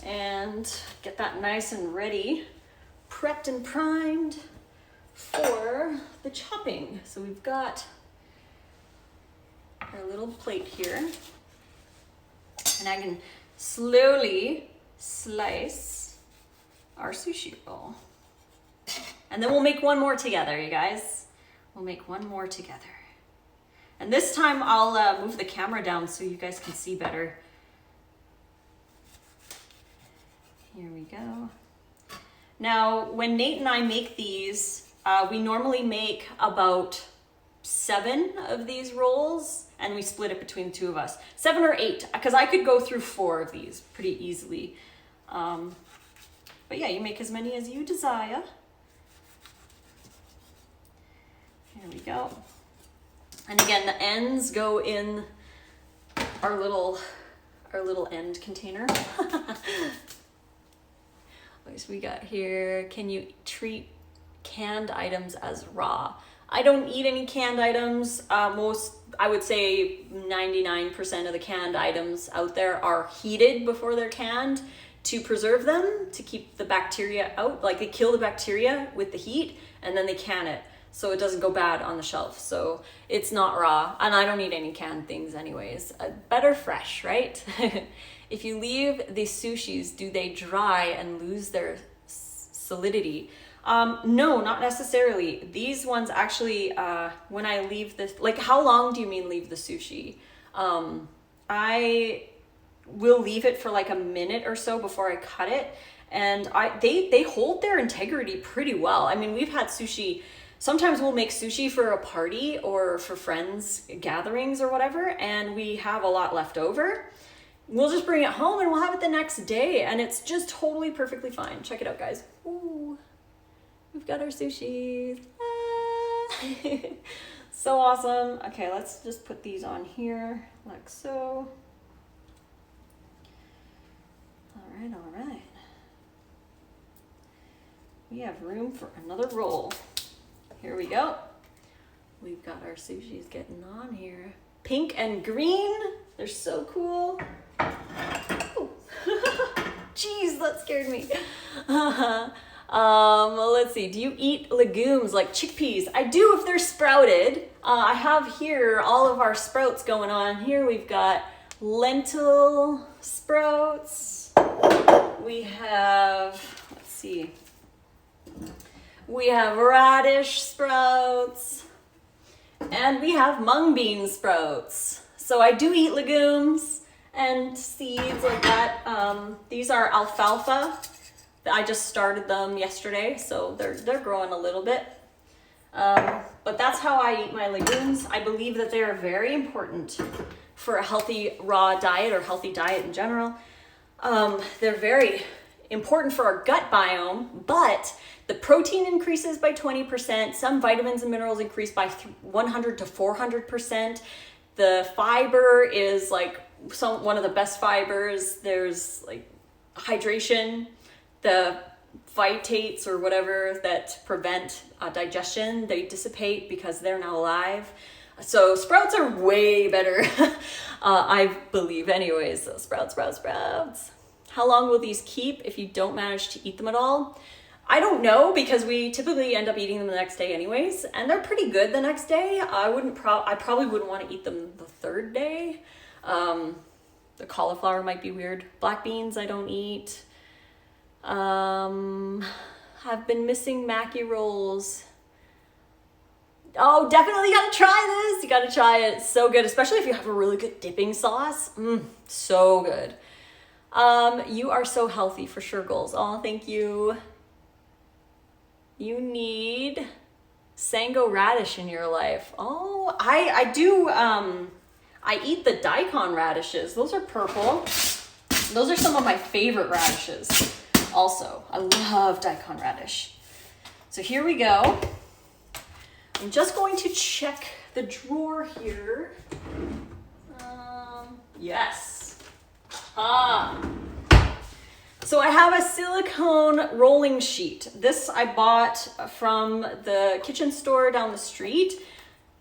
and get that nice and ready, prepped and primed for the chopping. So we've got our little plate here, and I can slowly slice our sushi roll. And then we'll make one more together, you guys. We'll make one more together. And this time I'll move the camera down so you guys can see better. Here we go. Now, when Nate and I make these, we normally make about 7 of these rolls, and we split it between the 2 of us. 7 or 8, because I could go through 4 of these pretty easily. But yeah, you make as many as you desire. Here we go. And again, the ends go in our little end container. What we got here? Can you treat canned items as raw? I don't eat any canned items. I would say 99% of the canned items out there are heated before they're canned to preserve them, to keep the bacteria out. Like, they kill the bacteria with the heat and then they can it so it doesn't go bad on the shelf. So it's not raw, and I don't eat any canned things anyways. Better fresh, right? If you leave the sushis, do they dry and lose their solidity? No, not necessarily. These ones actually, when I leave this, like, how long do you mean leave the sushi? I will leave it for like a minute or so before I cut it, and they hold their integrity pretty well. I mean, we've had sushi, sometimes we'll make sushi for a party or for friends gatherings or whatever, and we have a lot left over. We'll just bring it home and we'll have it the next day, and it's just totally perfectly fine. Check it out, guys. Ooh. We've got our sushis. Ah. So awesome. Okay, let's just put these on here like so. All right. We have room for another roll. Here we go. We've got our sushis getting on here. Pink and green. They're so cool. Oh. Jeez, that scared me. Let's see. Do you eat legumes like chickpeas? I do if they're sprouted. I have here all of our sprouts going on. Here we've got lentil sprouts. We have, let's see. We have radish sprouts. And we have mung bean sprouts. So I do eat legumes and seeds like that. These are alfalfa. I just started them yesterday, so they're growing a little bit. But that's how I eat my legumes. I believe that they are very important for a healthy raw diet or healthy diet in general. They're very important for our gut biome, but the protein increases by 20%. Some vitamins and minerals increase by 100 to 400%. The fiber is like one of the best fibers. There's like hydration, the phytates or whatever that prevent digestion, they dissipate because they're now alive. So sprouts are way better, I believe anyways. So sprouts. How long will these keep if you don't manage to eat them at all? I don't know, because we typically end up eating them the next day anyways, and they're pretty good the next day. I probably wouldn't want to eat them the third day. The cauliflower might be weird. Black beans I don't eat. I've been missing Mackie rolls. Oh, definitely gotta try this. You gotta try it. It's so good, especially if you have a really good dipping sauce. So good. You are so healthy for sure, goals. Oh, thank you. You need Sango radish in your life. Oh, I do. I eat the daikon radishes. Those are purple. Those are some of my favorite radishes. Also, I love daikon radish. So here we go. I'm just going to check the drawer here. Yes. So I have a silicone rolling sheet. This I bought from the kitchen store down the street.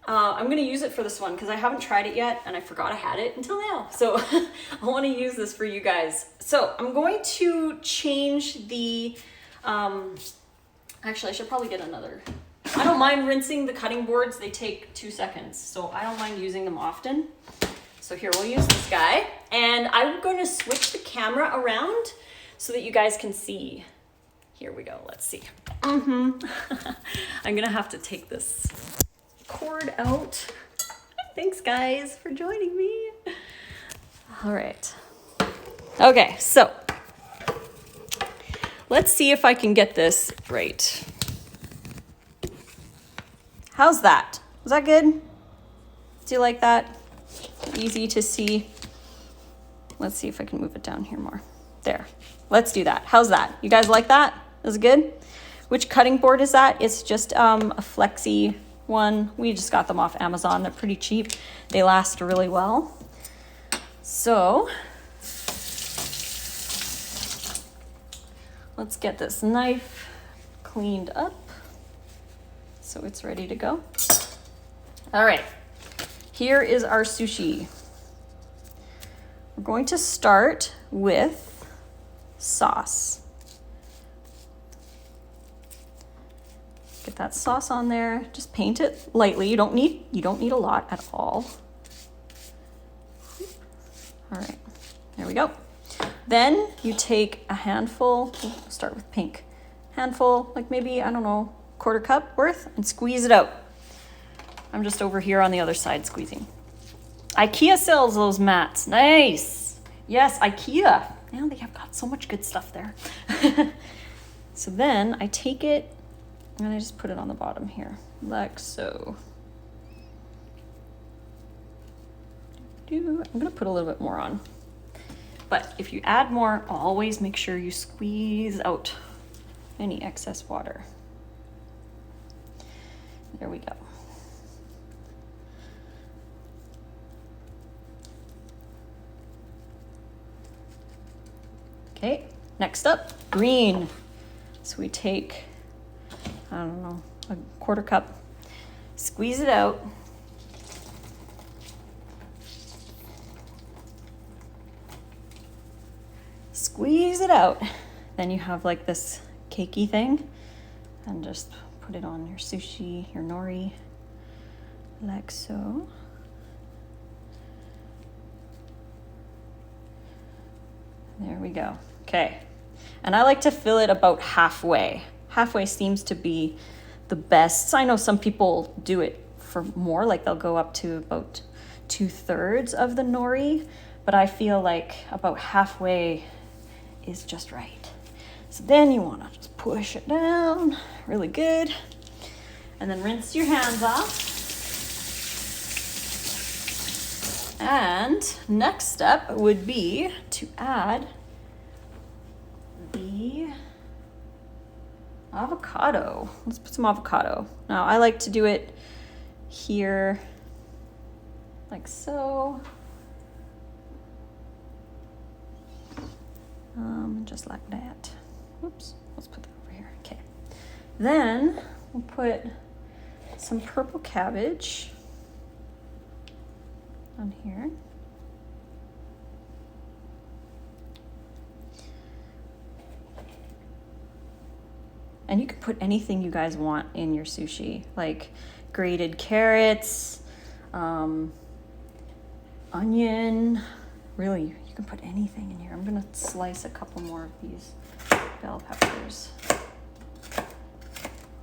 I'm gonna use it for this one because I haven't tried it yet and I forgot I had it until now. So I wanna use this for you guys. So I'm going to change the, actually I should probably get another. I don't mind rinsing the cutting boards. They take 2 seconds. So I don't mind using them often. So here, we'll use this guy. And I'm going to switch the camera around so that you guys can see. Here we go. Let's see. I'm going to have to take this cord out. Thanks, guys, for joining me. All right. Okay, so let's see if I can get this right. How's that? Was that good? Do you like that? Easy to see. Let's see if I can move it down here more. There. Let's do that. How's that? You guys like that? Is it good? Which cutting board is that? It's just a flexi one. We just got them off Amazon. They're pretty cheap. They last really well. So let's get this knife cleaned up so it's ready to go. All right, here is our sushi. We're going to start with sauce. Get that sauce on there. Just paint it lightly. You don't need a lot at all. All right, there we go. Then you take a handful, start with pink, handful, like maybe, I don't know, 1/4 cup worth, and squeeze it out. I'm just over here on the other side squeezing. IKEA sells those mats. Nice. Yes, IKEA. Man, they have got so much good stuff there. So then I take it and I just put it on the bottom here, like so. I'm gonna put a little bit more on. But if you add more, always make sure you squeeze out any excess water. There we go. Okay, next up, green. So we take, I don't know, a 1/4 cup, squeeze it out. Squeeze it out. Then you have like this cakey thing, and just put it on your sushi, your nori, like so. There we go. Okay. And I like to fill it about halfway. Halfway seems to be the best. I know some people do it for more, like they'll go up to about 2/3 of the nori, but I feel like about halfway is just right. So then you want to just push it down really good, and then rinse your hands off. And next step would be to add the avocado. Let's put some avocado. Now I like to do it here like so. Just like that. Oops, let's put that over here. Okay. Then we'll put some purple cabbage on here. And you can put anything you guys want in your sushi, like grated carrots, onion. Really, you can put anything in here. I'm gonna slice a couple more of these bell peppers,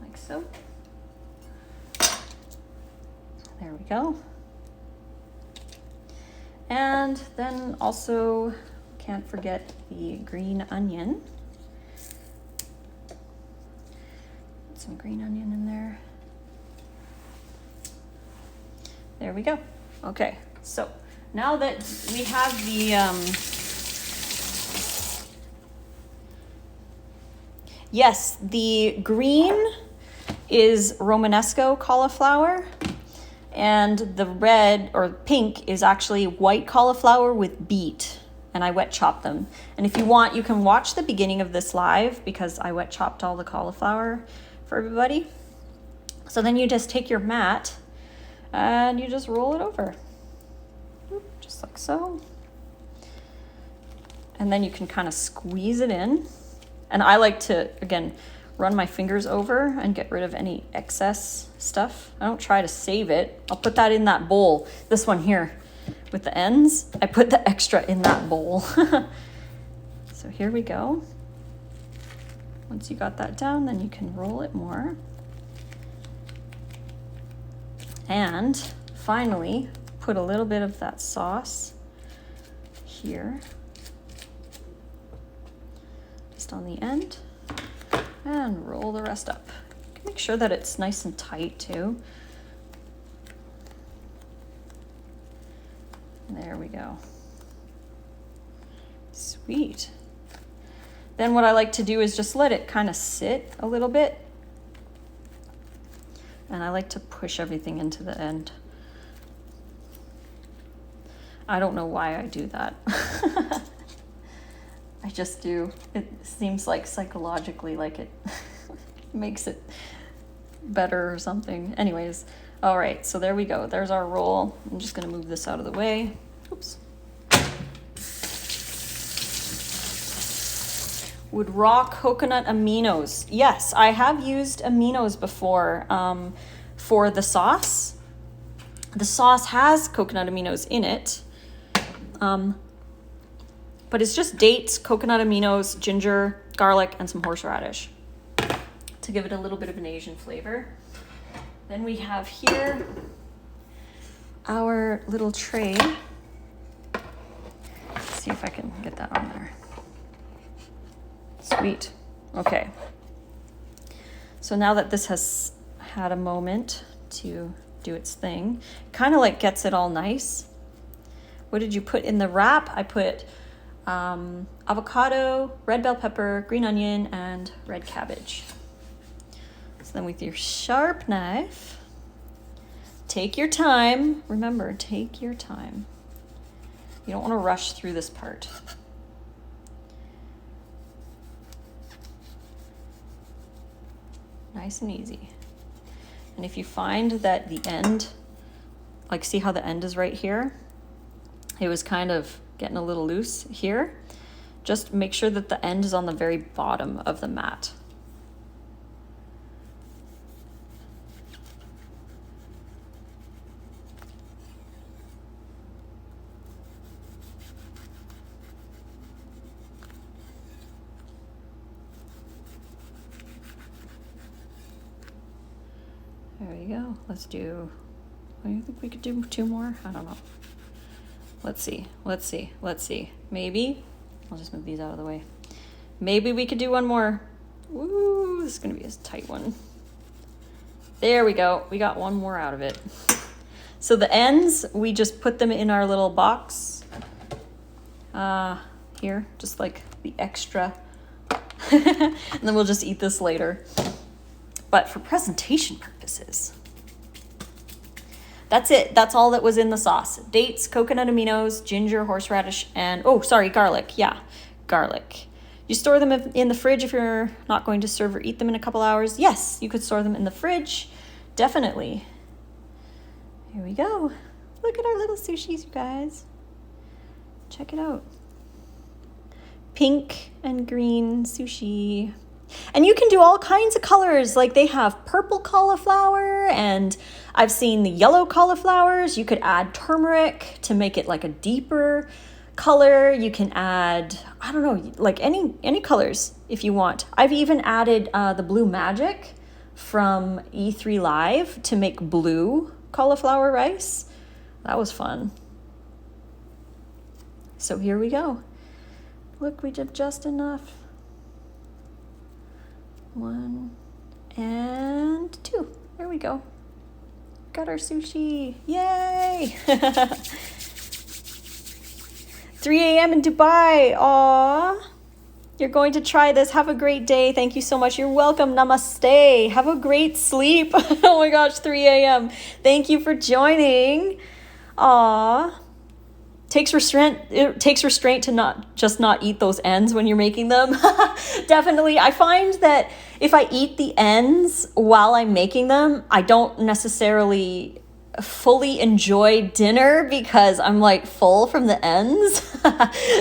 like so. There we go. And then also, can't forget the green onion. Put some green onion in there. There we go. Okay, so now that we have the yes, the green is romanesco cauliflower, and the red or pink is actually white cauliflower with beet, and I wet chopped them. And if you want, you can watch the beginning of this live because I wet chopped all the cauliflower for everybody. So then you just take your mat and you just roll it over, just like so. And then you can kind of squeeze it in. And I like to, again, run my fingers over and get rid of any excess stuff. I don't try to save it. I'll put that in that bowl. This one here with the ends, I put the extra in that bowl. So here we go. Once you got that down, then you can roll it more. And finally, put a little bit of that sauce here, just on the end, and roll the rest up. Make sure that it's nice and tight too. There we go. Sweet. Then what I like to do is just let it kind of sit a little bit. And I like to push everything into the end. I don't know why I do that. I just do. It seems like psychologically like it makes it better or something. Anyways, all right, so there we go. There's our roll. I'm just gonna move this out of the way. Oops. Would raw coconut aminos. Yes, I have used aminos before for the sauce. The sauce has coconut aminos in it. But it's just dates, coconut aminos, ginger, garlic, and some horseradish to give it a little bit of an Asian flavor. Then we have here our little tray. Let's see if I can get that on there. Sweet. Okay. So now that this has had a moment to do its thing, kind of like gets it all nice. What did you put in the wrap? I put avocado, red bell pepper, green onion, and red cabbage. So then with your sharp knife, take your time. Remember, take your time. You don't want to rush through this part. Nice and easy. And if you find that the end, like see how the end is right here? It was kind of getting a little loose here. Just make sure that the end is on the very bottom of the mat. There you go. Let's do, what do you think we could do? 2 more? I don't know. Let's see. Maybe, I'll just move these out of the way. Maybe we could do 1 more. Ooh, this is gonna be a tight one. There we go. We got 1 more out of it. So the ends, we just put them in our little box. Here, just like the extra And then we'll just eat this later. But for presentation purposes, that's it. That's all that was in the sauce. Dates, coconut aminos, ginger, horseradish, and, oh, sorry, garlic. Yeah, garlic. You store them in the fridge if you're not going to serve or eat them in a couple hours. Yes, you could store them in the fridge. Definitely. Here we go. Look at our little sushis, you guys. Check it out. Pink and green sushi. And you can do all kinds of colors. Like they have purple cauliflower, and I've seen the yellow cauliflowers. You could add turmeric to make it like a deeper color. You can add, I don't know, like any colors if you want. I've even added the blue magic from E3 Live to make blue cauliflower rice. That was fun. So here we go. Look, we did just enough. 1 and 2. There we go. Got our sushi. Yay! 3 a.m. in Dubai. Aw. You're going to try this. Have a great day. Thank you so much. You're welcome. Namaste. Have a great sleep. Oh my gosh, 3 a.m. Thank you for joining. Aw. It takes restraint to not eat those ends when you're making them. Definitely. I find that if I eat the ends while I'm making them, I don't necessarily fully enjoy dinner because I'm like full from the ends.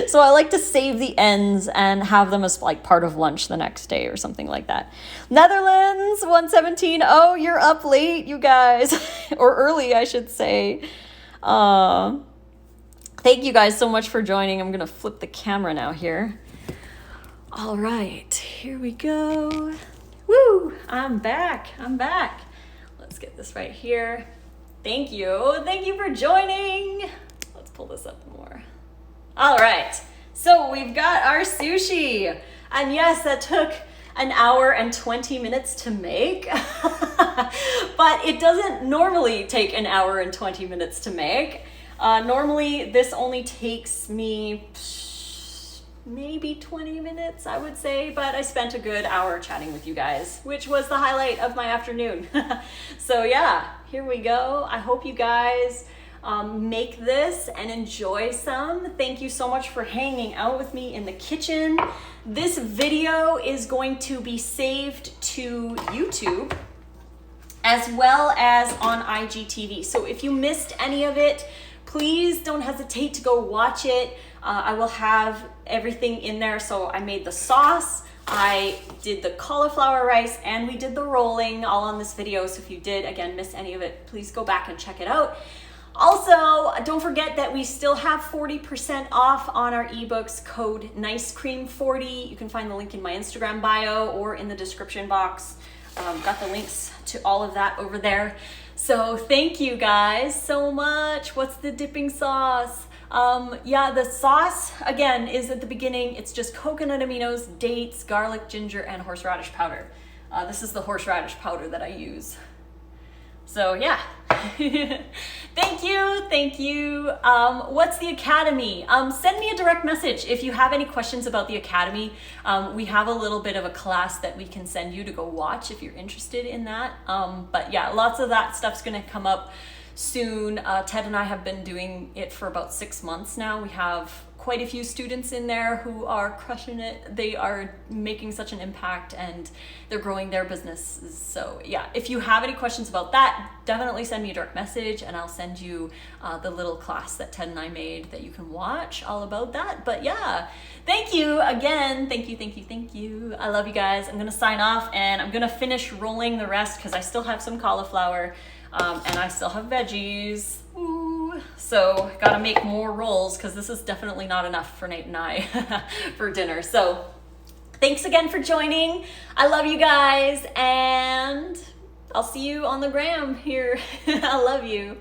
So I like to save the ends and have them as like part of lunch the next day or something like that. Netherlands 117. Oh, you're up late, you guys. Or early, I should say. Thank you guys so much for joining. I'm going to flip the camera now here. All right, here we go. Woo, I'm back. Let's get this right here. Thank you for joining. Let's pull this up more. All right, so we've got our sushi. And yes, that took an hour and 20 minutes to make, but it doesn't normally take an hour and 20 minutes to make. Normally this only takes me maybe 20 minutes, I would say, but I spent a good hour chatting with you guys, which was the highlight of my afternoon. So yeah, here we go. I hope you guys make this and enjoy some. Thank you so much for hanging out with me in the kitchen. This video is going to be saved to YouTube as well as on IGTV. So if you missed any of it, please don't hesitate to go watch it. I will have everything in there. So I made the sauce, I did the cauliflower rice, and we did the rolling all on this video. So if you did, again, miss any of it, please go back and check it out. Also, don't forget that we still have 40% off on our ebooks, code NICECREAM40. You can find the link in my Instagram bio or in the description box. Got the links to all of that over there. So thank you guys so much. What's the dipping sauce? Yeah, the sauce, again, is at the beginning. It's just coconut aminos, dates, garlic, ginger, and horseradish powder. This is the horseradish powder that I use. So yeah, thank you. What's the Academy? Send me a direct message if you have any questions about the Academy. We have a little bit of a class that we can send you to go watch if you're interested in that. But yeah, lots of that stuff's gonna come up soon. Ted and I have been doing it for about 6 months now. We have quite a few students in there who are crushing it. They are making such an impact and they're growing their businesses. So yeah, if you have any questions about that, definitely send me a direct message and I'll send you the little class that Ted and I made that you can watch all about that. But yeah, thank you again. Thank you. I love you guys. I'm gonna sign off and I'm gonna finish rolling the rest because I still have some cauliflower and I still have veggies. Ooh. So gotta make more rolls because this is definitely not enough for Nate and I for dinner. So thanks again for joining. I love you guys and I'll see you on the gram here. I love you.